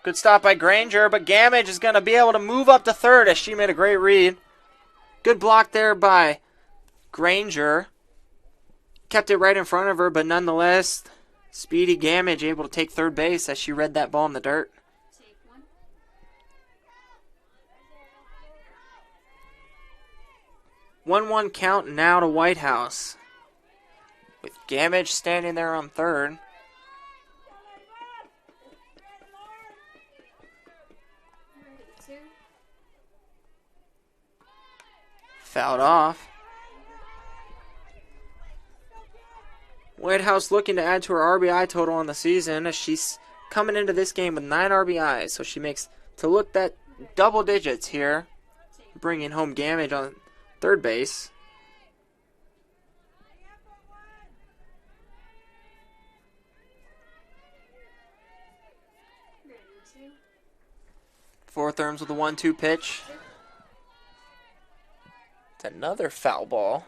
Good stop by Granger, but Gamage is going to be able to move up to third as she made a great read. Good block there by Granger. Kept it right in front of her, but nonetheless, speedy Gamage able to take third base as she read that ball in the dirt. 1-1 count now to White House, with Gamage standing there on third. Fouled off. White House looking to add to her RBI total on the season as she's coming into this game with 9 RBIs. So she makes to look that double digits here, bringing home Gamage on third base. Fourth Therms with a 1-2 pitch. It's another foul ball.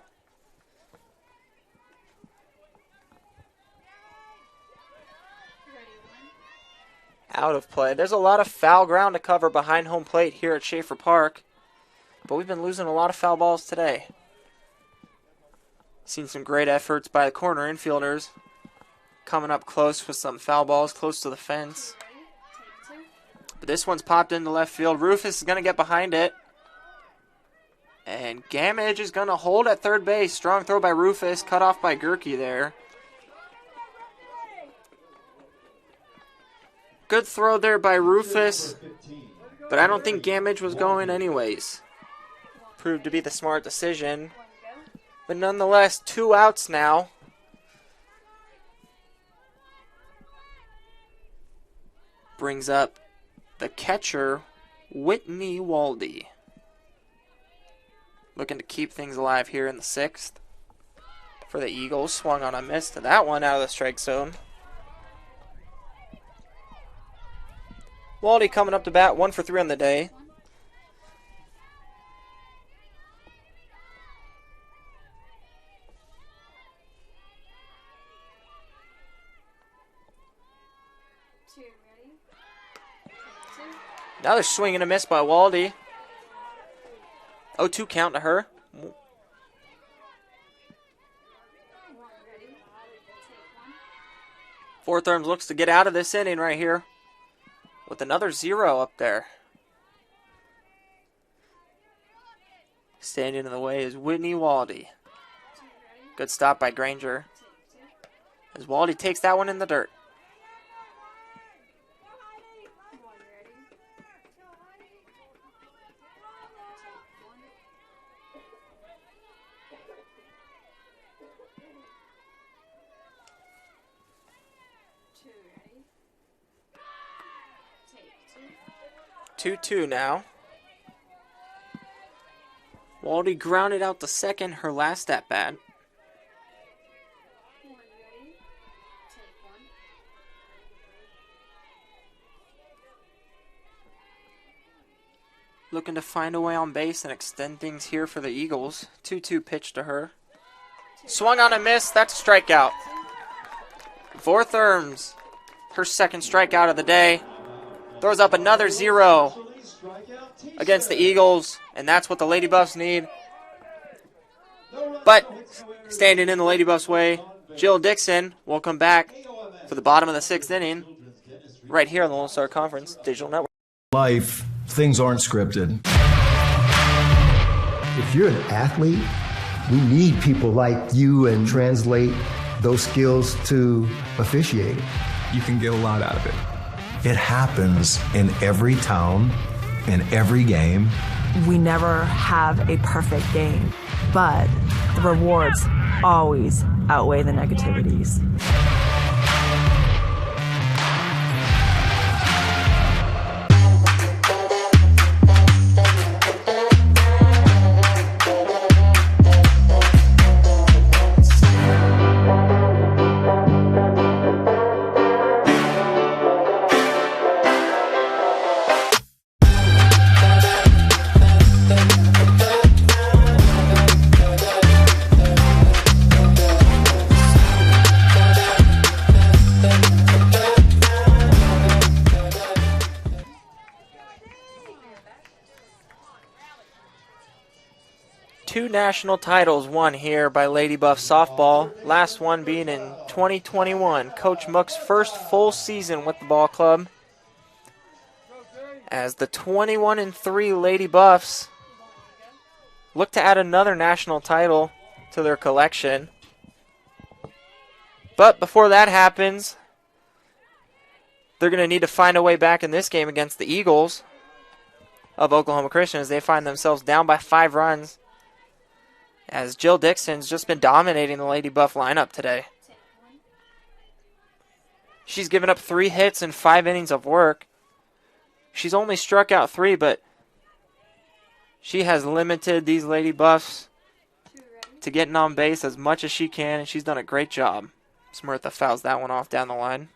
Out of play. There's a lot of foul ground to cover behind home plate here at Schaeffer Park, but we've been losing a lot of foul balls today. Seen some great efforts by the corner infielders, coming up close with some foul balls close to the fence. But this one's popped into left field. Rufus is going to get behind it. And Gamage is going to hold at third base. Strong throw by Rufus, cut off by Gerke there. Good throw there by Rufus, but I don't think Gamage was going anyways. Proved to be the smart decision. But nonetheless, 2 outs now. Brings up the catcher, Whitney Waldy. Looking to keep things alive here in the 6th. For the Eagles, swung on a miss to that one out of the strike zone. Waldy coming up to bat, 1 for 3 on the day. Now they're swinging a miss by Waldy. 0-2 count to her. Fourth Therms looks to get out of this inning right here with another 0 up there. Standing in the way is Whitney Waldy. Good stop by Granger, as Waldy takes that one in the dirt. Two now. Waldy grounded out the second, her last at bat. Looking to find a way on base and extend things here for the Eagles. 2-2 pitch to her. Swung on a miss. That's a strikeout. Fourth Therms, her second strikeout of the day. Throws up another 0 against the Eagles, and that's what the Lady Buffs need. But standing in the Lady Buffs' way, Jill Dixon will come back for the bottom of the 6th inning right here on the Lone Star Conference Digital Network. Life, things aren't scripted. If you're an athlete, we need people like you and translate those skills to officiating. You can get a lot out of it. It happens in every town, in every game. We never have a perfect game, but the rewards always outweigh the negativities. 2 national titles won here by Lady Buff softball, last one being in 2021, Coach Mook's first full season with the ball club. As the 21-3 Lady Buffs look to add another national title to their collection. But before that happens, they're going to need to find a way back in this game against the Eagles of Oklahoma Christian as they find themselves down by 5 runs. As Jill Dixon's just been dominating the Lady Buff lineup today. She's given up 3 hits in 5 innings of work. She's only struck out 3, but she has limited these Lady Buffs to getting on base as much as she can, and she's done a great job. Smurtha fouls that one off down the line.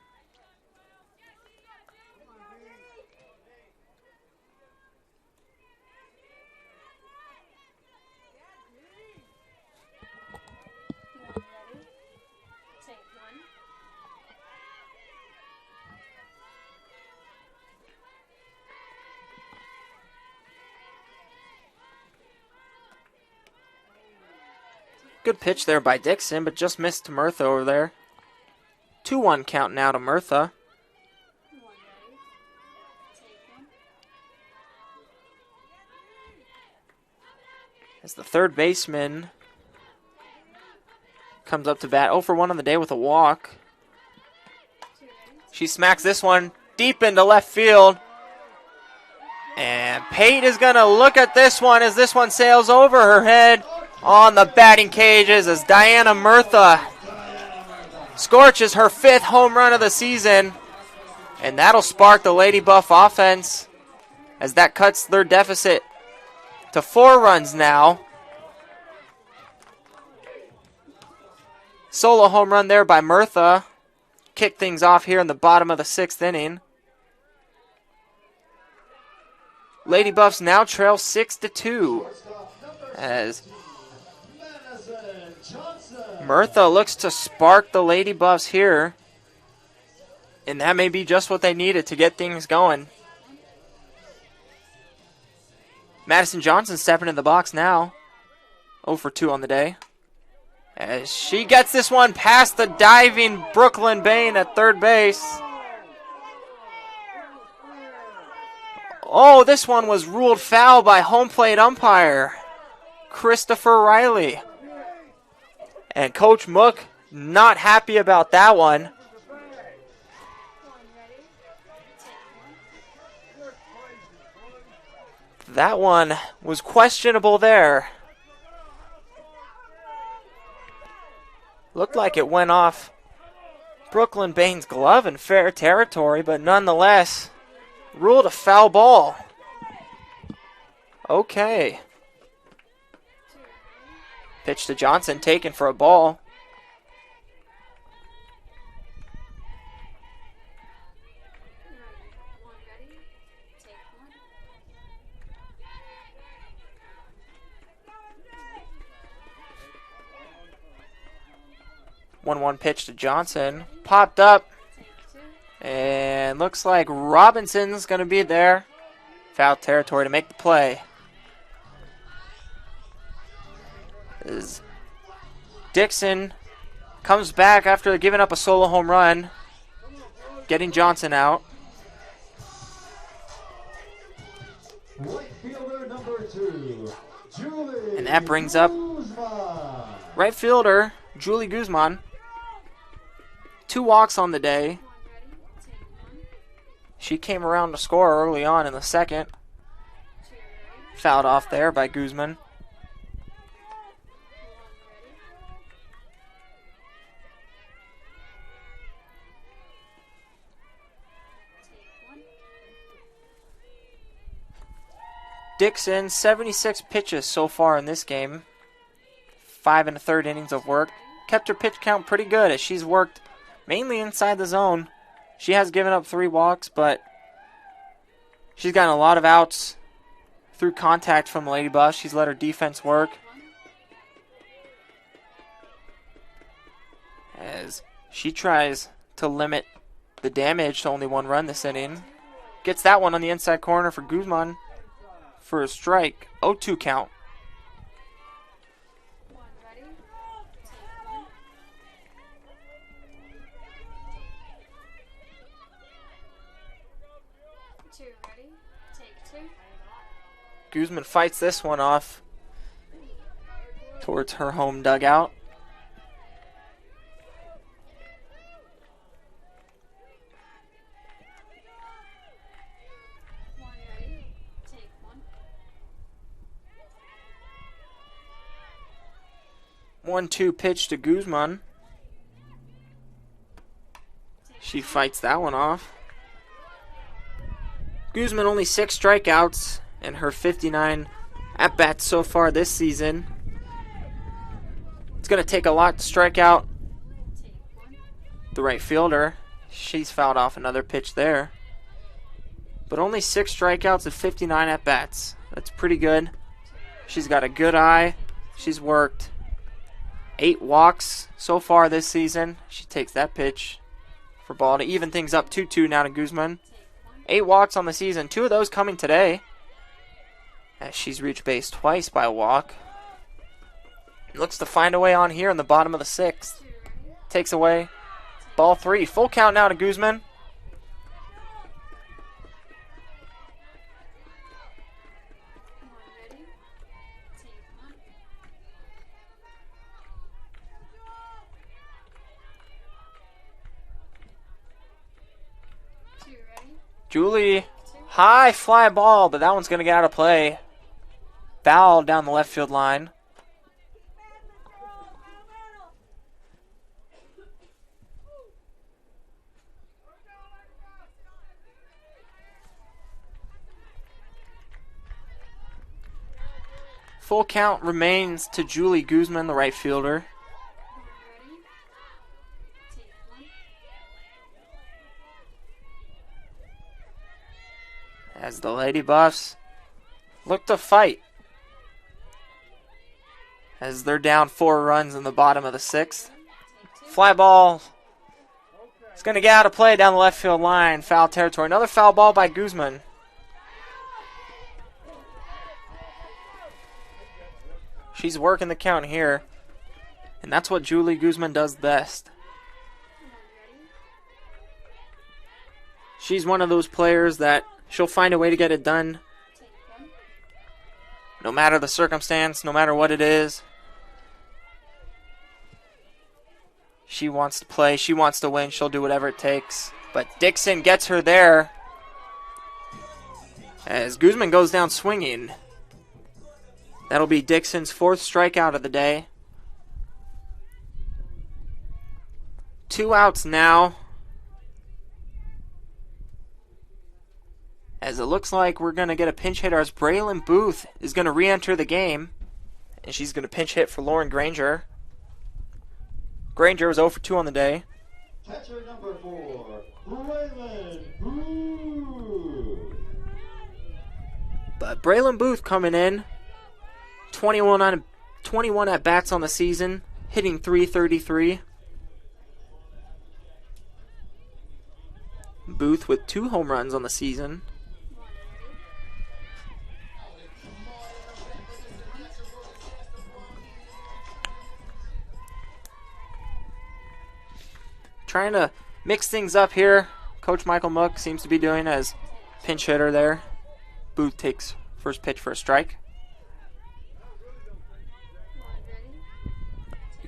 Good pitch there by Dixon, but just missed to Murtha over there. 2-1 count now to Murtha. As the third baseman comes up to bat, 0 for 1 on the day with a walk. She smacks this one deep into left field. And Pate is going to look at this one as this one sails over her head on the batting cages as Diana Murtha scorches her 5th home run of the season. And that'll spark the Lady Buff offense as that cuts their deficit to 4 runs now. Solo home run there by Murtha. Kick things off here in the bottom of the 6th inning. Lady Buffs now trail 6-2 as Murtha looks to spark the Lady Buffs here. And that may be just what they needed to get things going. Madison Johnson stepping in the box now. 0 for 2 on the day. As she gets this one past the diving Brooklyn Bain at third base. Oh, this one was ruled foul by home plate umpire Christopher Riley. And Coach Mook not happy about that one. That one was questionable there. Looked like it went off Brooklyn Bain's glove in fair territory, but nonetheless, ruled a foul ball. Okay. Pitch to Johnson, taken for a ball. One pitch to Johnson. Popped up. And looks like Robinson's going to be there. Foul territory to make the play. As Dixon comes back after giving up a solo home run. Getting Johnson out. And that brings up right fielder Julie Guzman. 2 walks on the day. She came around to score early on in the 2nd. Fouled off there by Guzman. Dixon, 76 pitches so far in this game. 5 1/3 innings of work. Kept her pitch count pretty good as she's worked mainly inside the zone. She has given up 3 walks, but she's gotten a lot of outs through contact from Lady Buff. She's let her defense work. As she tries to limit the damage to only 1 run this inning. Gets that one on the inside corner for Guzman for a strike. 0-2 count. Guzman fights this one off towards her home dugout. One-two pitch to Guzman. She fights that one off. Guzman only 6 strikeouts in her 59 at-bats so far this season. It's going to take a lot to strike out the right fielder. She's fouled off another pitch there. But only 6 strikeouts of 59 at-bats. That's pretty good. She's got a good eye. She's worked 8 walks so far this season. She takes that pitch for ball to even things up 2-2 now to Guzman. 8 walks on the season, 2 of those coming today, as she's reached base twice by a walk. Looks to find a way on here in the bottom of the 6th. Takes away ball 3. Full count now to Guzman. Julie, high fly ball, but that one's going to get out of play. Foul down the left field line. Full count remains to Julie Guzman, the right fielder. As the Lady Buffs look to fight, as they're down 4 runs in the bottom of the 6th. Fly ball. It's going to get out of play down the left field line. Foul territory. Another foul ball by Guzman. She's working the count here, and that's what Julie Guzman does best. She's one of those players that she'll find a way to get it done. No matter the circumstance, no matter what it is. She wants to play, she wants to win, she'll do whatever it takes. But Dixon gets her there as Guzman goes down swinging. That'll be Dixon's 4th strikeout of the day. 2 outs now. As it looks like we're going to get a pinch hitter as Braylon Booth is going to re-enter the game. And she's going to pinch hit for Lauren Granger. Granger was 0 for 2 on the day. Catcher number 4, Braylon Booth. But Braylon Booth coming in. 21 at bats on the season. Hitting .333. Booth with 2 home runs on the season. Trying to mix things up here. Coach Michael Mook seems to be doing as pinch hitter there. Booth takes first pitch for a strike.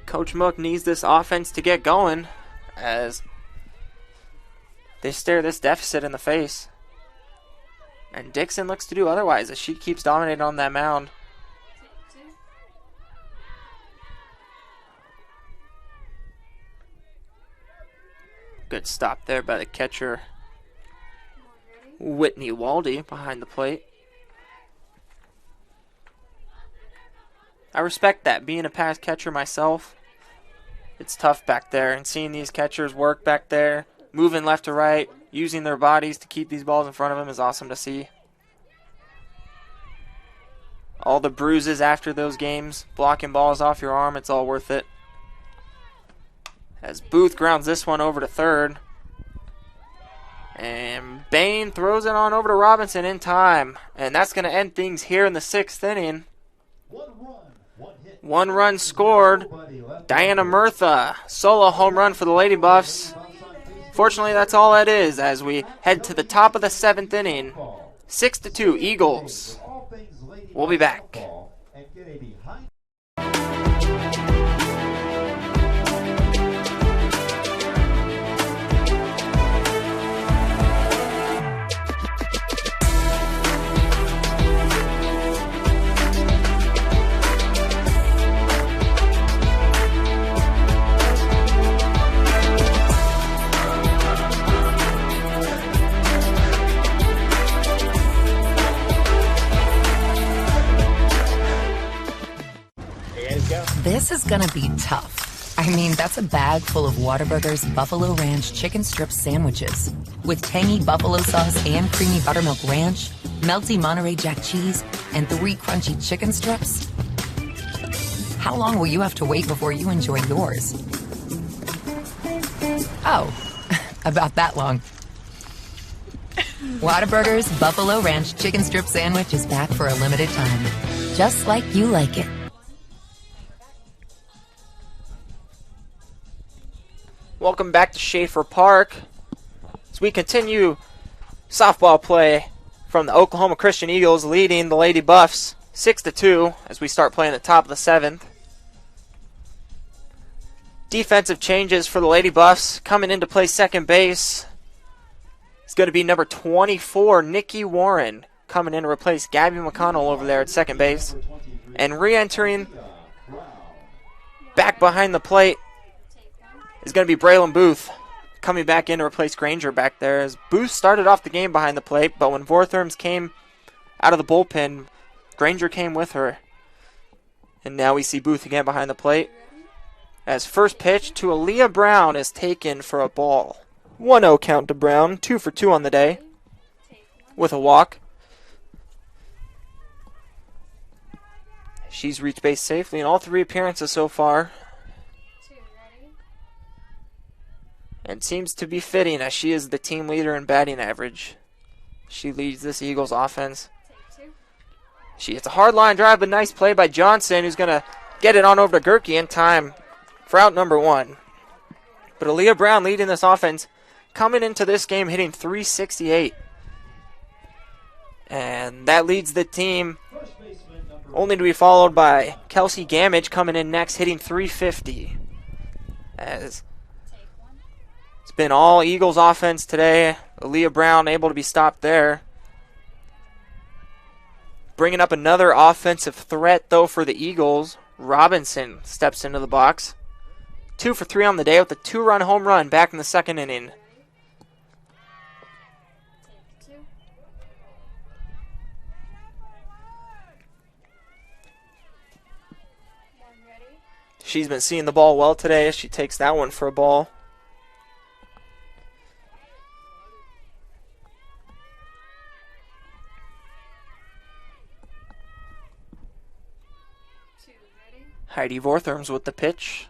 Coach Mook needs this offense to get going as they stare this deficit in the face. And Dixon looks to do otherwise as she keeps dominating on that mound. Good stop there by the catcher, Whitney Waldy, behind the plate. I respect that. Being a pass catcher myself, it's tough back there. And seeing these catchers work back there, moving left to right, using their bodies to keep these balls in front of them is awesome to see. All the bruises after those games, blocking balls off your arm, it's all worth it. As Booth grounds this one over to third. And Bain throws it on over to Robinson in time. And that's going to end things here in the 6th inning. 1 run scored. Diana Murtha, solo home run for the Lady Buffs. Fortunately, that's all that is as we head to the top of the 7th inning. 6-2 Eagles. All things We'll be back. And get a behind. This is gonna be tough. I mean, that's a bag full of Whataburger's Buffalo Ranch chicken strip sandwiches with tangy buffalo sauce and creamy buttermilk ranch, melty Monterey Jack cheese, and 3 crunchy chicken strips. How long will you have to wait before you enjoy yours? Oh, about that long. Whataburger's Buffalo Ranch chicken strip sandwich is back for a limited time, just like you like it. Welcome back to Schaeffer Park as we continue softball play from the Oklahoma Christian Eagles, leading the Lady Buffs 6-2 as we start playing the top of the 7th. Defensive changes for the Lady Buffs. Coming in to play second base is going to be number 24, Nikki Warren, coming in to replace Gabby McConnell over there at second base. And re-entering back behind the plate is going to be Braylon Booth, coming back in to replace Granger back there. As Booth started off the game behind the plate, but when Vortherms came out of the bullpen, Granger came with her. And now we see Booth again behind the plate. As first pitch to Aaliyah Brown is taken for a ball. 1-0 count to Brown, 2 for 2 on the day, with a walk. She's reached base safely in all 3 appearances so far. And seems to be fitting as she is the team leader in batting average. She leads this Eagles offense. She hits a hard line drive, but nice play by Johnson, who's going to get it on over to Gerke in time for out number 1. But Aaliyah Brown leading this offense, coming into this game hitting .368. And that leads the team, only to be followed by Kelsey Gamage coming in next, hitting .350. As it's been all Eagles offense today. Aaliyah Brown able to be stopped there. Bringing up another offensive threat, though, for the Eagles. Robinson steps into the box. 2 for 3 on the day with a 2-run home run back in the second inning. She's been seeing the ball well today as she takes that one for a ball. Heidi Vortherms with the pitch.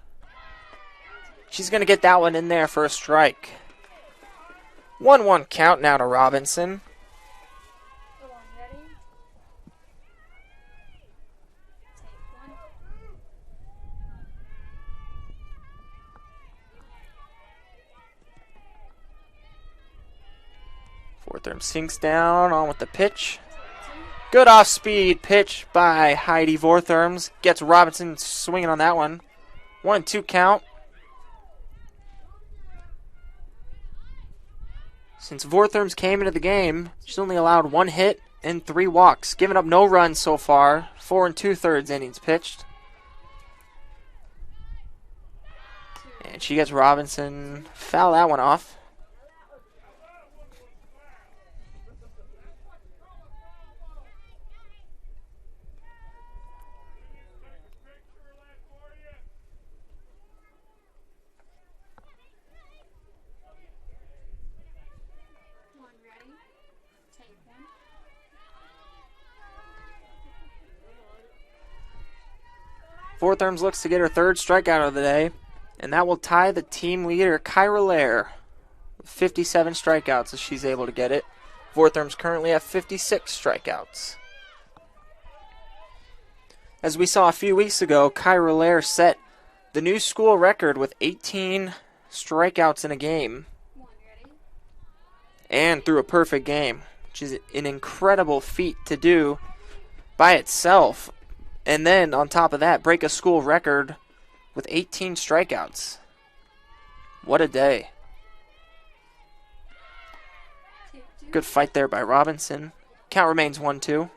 She's going to get that one in there for a strike. 1-1 count now to Robinson. Vortherms sinks down, on with the pitch. Good off-speed pitch by Heidi Vortherms. Gets Robinson swinging on that one. 1-2 count. Since Vortherms came into the game, she's only allowed 1 hit and 3 walks. Giving up no runs so far. 4 2/3 innings pitched. And she gets Robinson. Foul that one off. Vortherms looks to get her 3rd strikeout of the day, and that will tie the team leader, Kyra Lair, with 57 strikeouts as she's able to get it. Vortherms currently have 56 strikeouts. As we saw a few weeks ago, Kyra Lair set the new school record with 18 strikeouts in a game, and threw a perfect game, which is an incredible feat to do by itself. And then on top of that, break a school record with 18 strikeouts. What a day. Good fight there by Robinson. Count remains 1-2.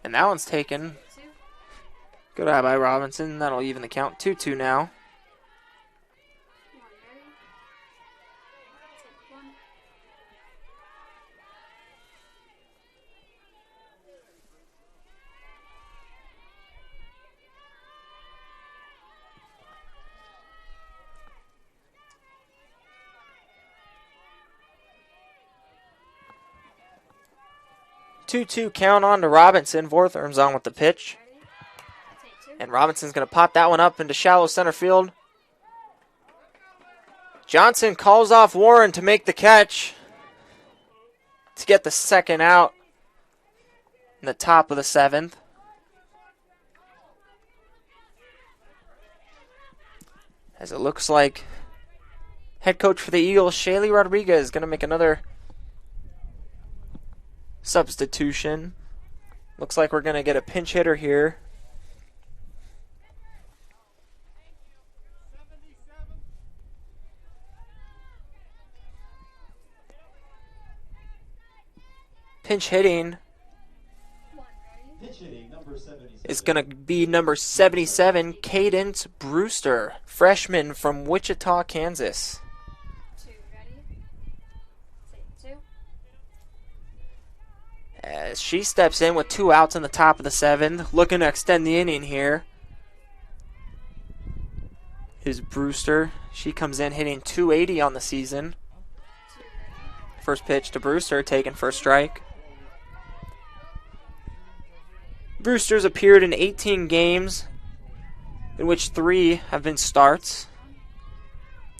And that one's taken. Good eye by Robinson. That'll even the count. 2-2 now. Two count on to Robinson. Vortherm's on with the pitch. And Robinson's going to pop that one up into shallow center field. Johnson calls off Warren to make the catch to get the second out in the top of the 7th. As it looks like head coach for the Eagles, Shaylee Rodriguez, is going to make another substitution. Looks like we're going to get a pinch hitter here. Pinch hitting is going to be number 77, Cadence Brewster, freshman from Wichita, Kansas. As she steps in with 2 outs in the top of the 7th, looking to extend the inning here is Brewster. She comes in hitting .280 on the season. First pitch to Brewster, taken for a strike. Brewster's appeared in 18 games, in which 3 have been starts.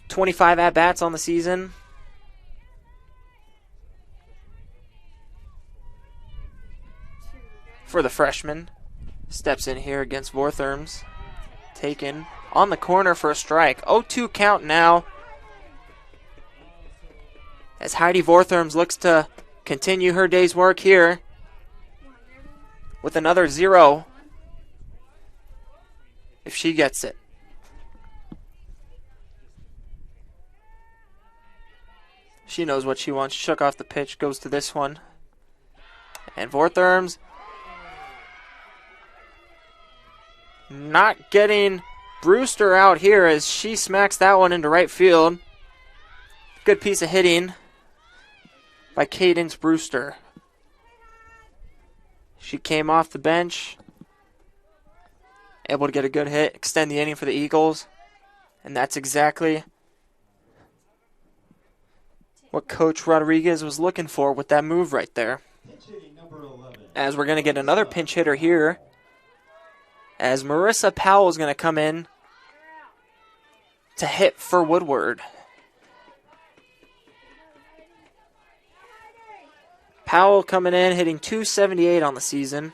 25 at-bats on the season. For the freshman, steps in here against Vortherms. Taken on the corner for a strike. 0-2 count now. As Heidi Vortherms looks to continue her day's work here with another 0 if she gets it. She knows what she wants. Shook off the pitch, goes to this one. And Vortherms not getting Brewster out here as she smacks that one into right field. Good piece of hitting by Cadence Brewster. She came off the bench, able to get a good hit, extend the inning for the Eagles. And that's exactly what Coach Rodriguez was looking for with that move right there. As we're going to get another pinch hitter here, as Marissa Powell is going to come in to hit for Woodward. Powell coming in, hitting .278 on the season.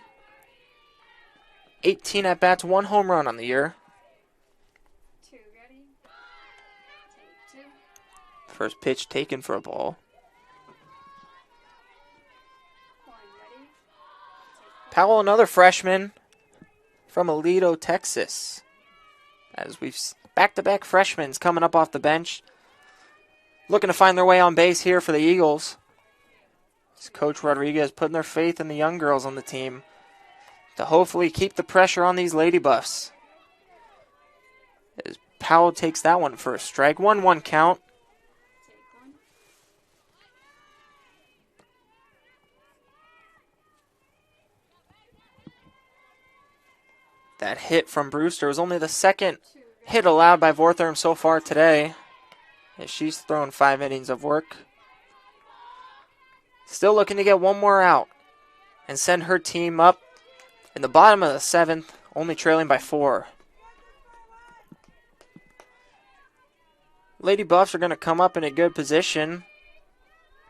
18 at-bats, 1 home run on the year. First pitch taken for a ball. Powell, another freshman from Aledo, Texas. As we've back-to-back freshmen coming up off the bench, looking to find their way on base here for the Eagles. As Coach Rodriguez putting their faith in the young girls on the team to hopefully keep the pressure on these Lady Buffs. As Powell takes that one for a strike. 1-1 count. That hit from Brewster was only the second hit allowed by Vortherm so far today, as she's thrown 5 innings of work. Still looking to get one more out and send her team up in the bottom of the 7th only trailing by 4. Lady Buffs are going to come up in a good position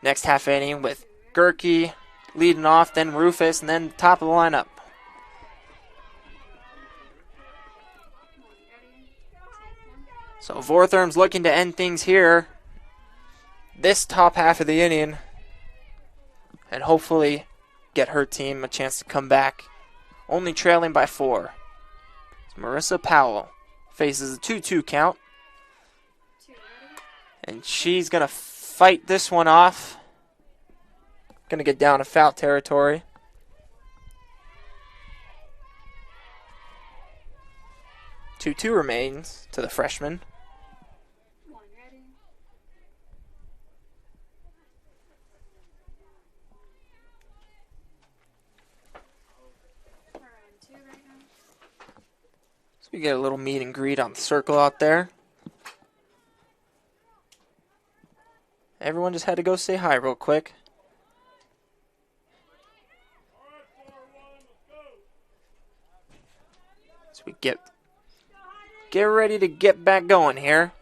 next half inning with Gerke leading off, then Rufus, and then top of the lineup. So Vortherm's looking to end things here, this top half of the inning, and hopefully get her team a chance to come back, only trailing by 4. So Marissa Powell faces a 2-2 count, and she's going to fight this one off. Going to get down to foul territory. Two remains to the freshman. So we get a little meet and greet on the circle out there. Everyone just had to go say hi real quick. So we get ready to get back going here.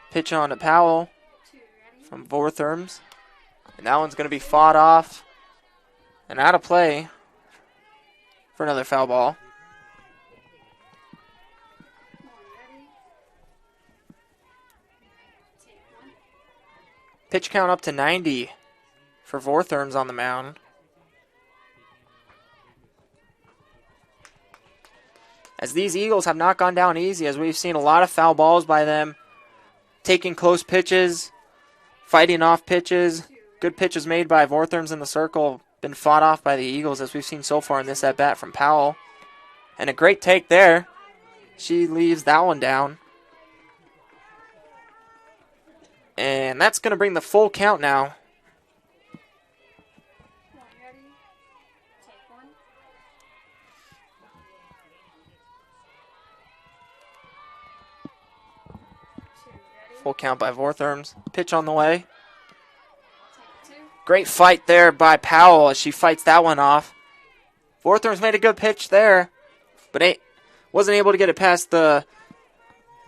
Pitch on to Powell from Vortherms. And that one's going to be fought off and out of play for another foul ball. Pitch count up to 90 for Vortherms on the mound. As these Eagles have not gone down easy, as we've seen a lot of foul balls by them, taking close pitches, fighting off pitches, good pitches made by Vortherms in the circle, been fought off by the Eagles as we've seen so far in this at-bat from Powell. And a great take there. She leaves that one down. And that's going to bring the full count now. Full count by Vortherms. Pitch on the way. Great fight there by Powell as she fights that one off. Vortherms made a good pitch there, but wasn't able to get it past the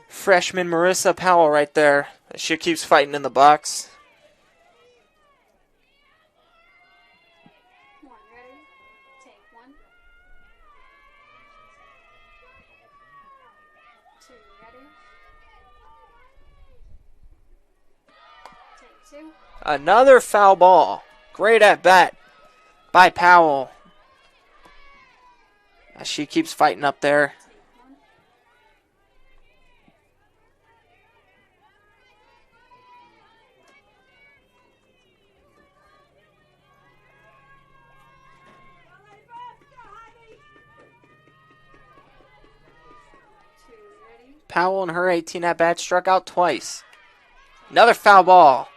freshman Marissa Powell right there. She keeps fighting in the box. Another foul ball. Great at bat by Powell. As she keeps fighting up there. Powell in her 18 at-bats struck out twice. Another foul ball.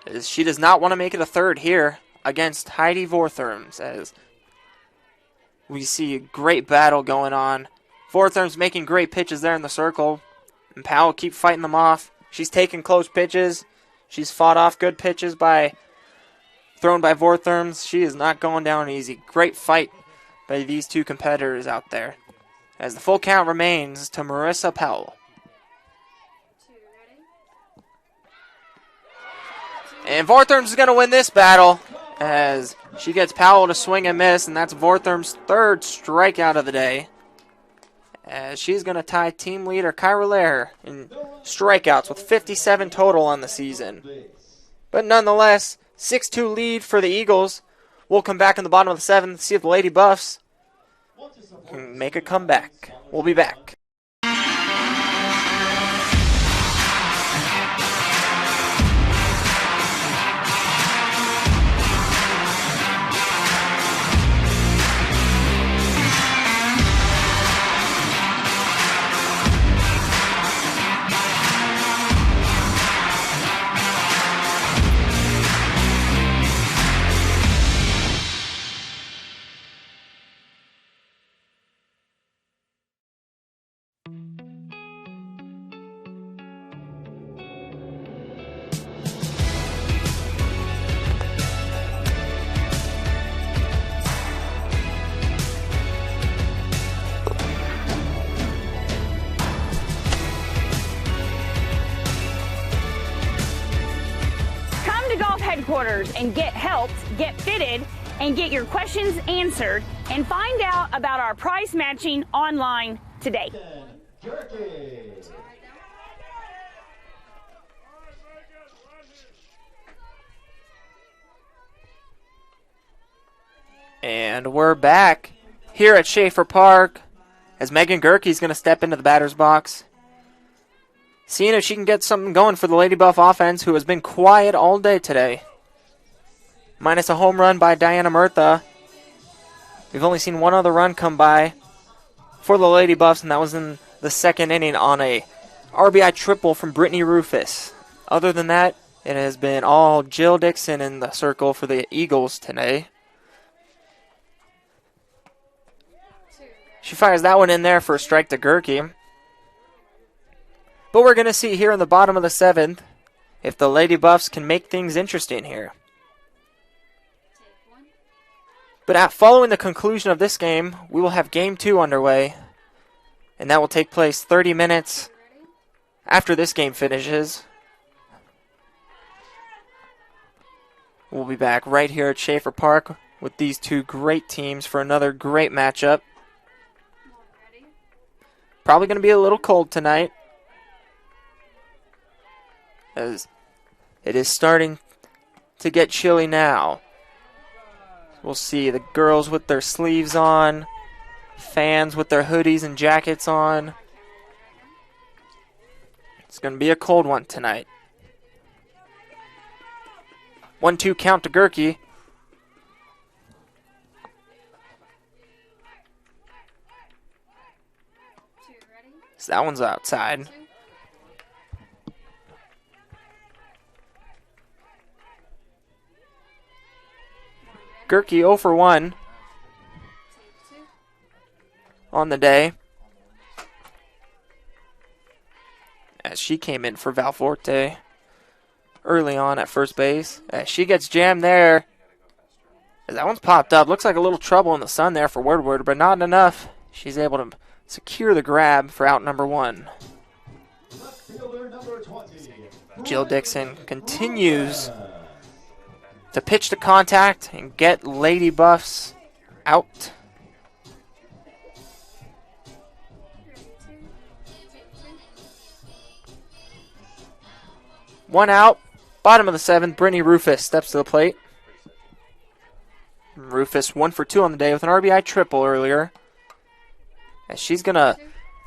As she does not want to make it a third here against Heidi Vortherms, as we see a great battle going on. Vortherms making great pitches there in the circle, and Powell keep fighting them off. She's taking close pitches. She's fought off good pitches thrown by Vortherms. She is not going down easy. Great fight by these two competitors out there. As the full count remains to Marissa Powell. And Vortherms is going to win this battle as she gets Powell to swing and miss, and that's Vortherms' third strikeout of the day. As she's going to tie team leader Kyra Lair in strikeouts with 57 total on the season. But nonetheless, 6-2 lead for the Eagles. We'll come back in the bottom of the 7th, see if the Lady Buffs can make a comeback. We'll be back. headquarters and get helped, get fitted, and get your questions answered, and find out about our price matching online today. And we're back here at Schaeffer Park as Megan Gerke's going to step into the batter's box. Seeing if she can get something going for the Lady Buff offense, who has been quiet all day today. Minus a home run by Diana Murtha. We've only seen one other run come by for the Lady Buffs, and that was in the second inning on a RBI triple from Brittany Rufus. Other than that, it has been all Jill Dixon in the circle for the Eagles today. She fires that one in there for a strike to Gerke. But we're going to see here in the bottom of the 7th if the Lady Buffs can make things interesting here. But following the conclusion of this game, we will have Game 2 underway. And that will take place 30 minutes after this game finishes. We'll be back right here at Schaeffer Park with these two great teams for another great matchup. Probably going to be a little cold tonight, as it is starting to get chilly now. We'll see the girls with their sleeves on, fans with their hoodies and jackets on. It's going to be a cold one tonight. 1-2 count to Gerke. So that one's outside. Gerke 0 for 1 on the day, as she came in for Valforte early on at first base. As she gets jammed there. As that one's popped up. Looks like a little trouble in the sun there for Woodward, but not enough. She's able to secure the grab for out number 1. Jill Dixon continues to pitch to contact and get Lady Buffs out. One out. Bottom of the 7th, Brittany Rufus steps to the plate. Rufus 1 for 2 on the day with an RBI triple earlier. As she's going to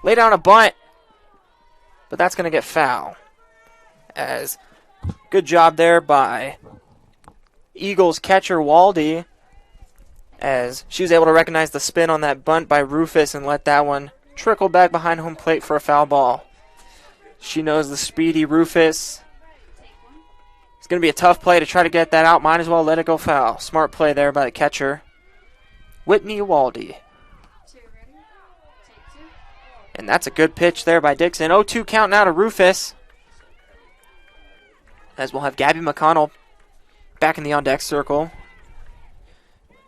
lay down a bunt, but that's going to get foul. As good job there by Eagles catcher Waldy, as she was able to recognize the spin on that bunt by Rufus and let that one trickle back behind home plate for a foul ball. She knows the speedy Rufus. It's going to be a tough play to try to get that out. Might as well let it go foul. Smart play there by the catcher, Whitney Waldy. And that's a good pitch there by Dixon. 0-2 count now to Rufus. As we'll have Gabby McConnell back in the on-deck circle.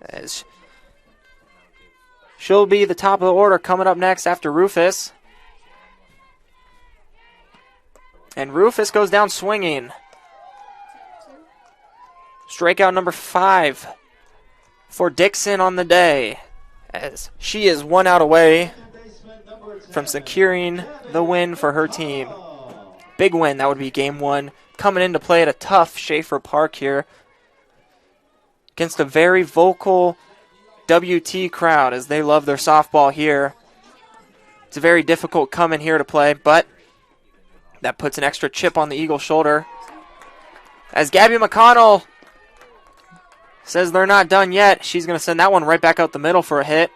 As she'll be the top of the order coming up next after Rufus. And Rufus goes down swinging. Strikeout number 5 for Dixon on the day, as she is 1 out away from securing the win for her team. Big win, that would be game 1. Coming into play at a tough Schaeffer Park here against a very vocal WT crowd, as they love their softball here. It's a very difficult coming here to play, but that puts an extra chip on the Eagles' shoulder. As Gabby McConnell says they're not done yet, she's going to send that one right back out the middle for a hit.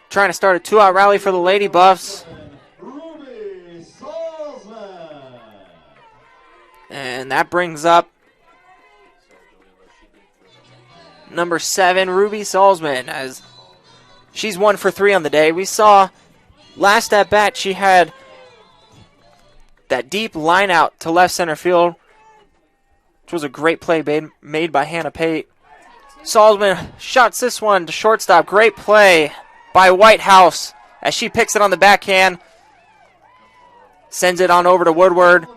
Trying to start a 2-out rally for the Lady Buffs. And that brings up number 7, Ruby Salzman, as she's 1 for 3 on the day. We saw last at bat she had that deep line out to left center field, which was a great play made by Hannah Pate. Salzman shots this one to shortstop. Great play by Whitehouse as she picks it on the backhand, sends it on over to Woodward.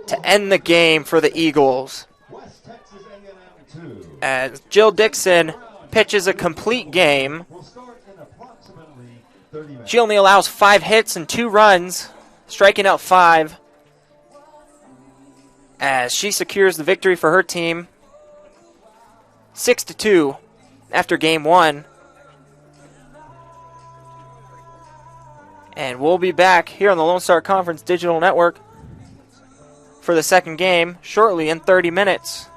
to end the game for the Eagles. As Jill Dixon pitches a complete game. She only allows 5 hits and 2 runs, striking out 5, as she secures the victory for her team, 6-2 after game 1. And we'll be back here on the Lone Star Conference Digital Network for the second game shortly in 30 minutes.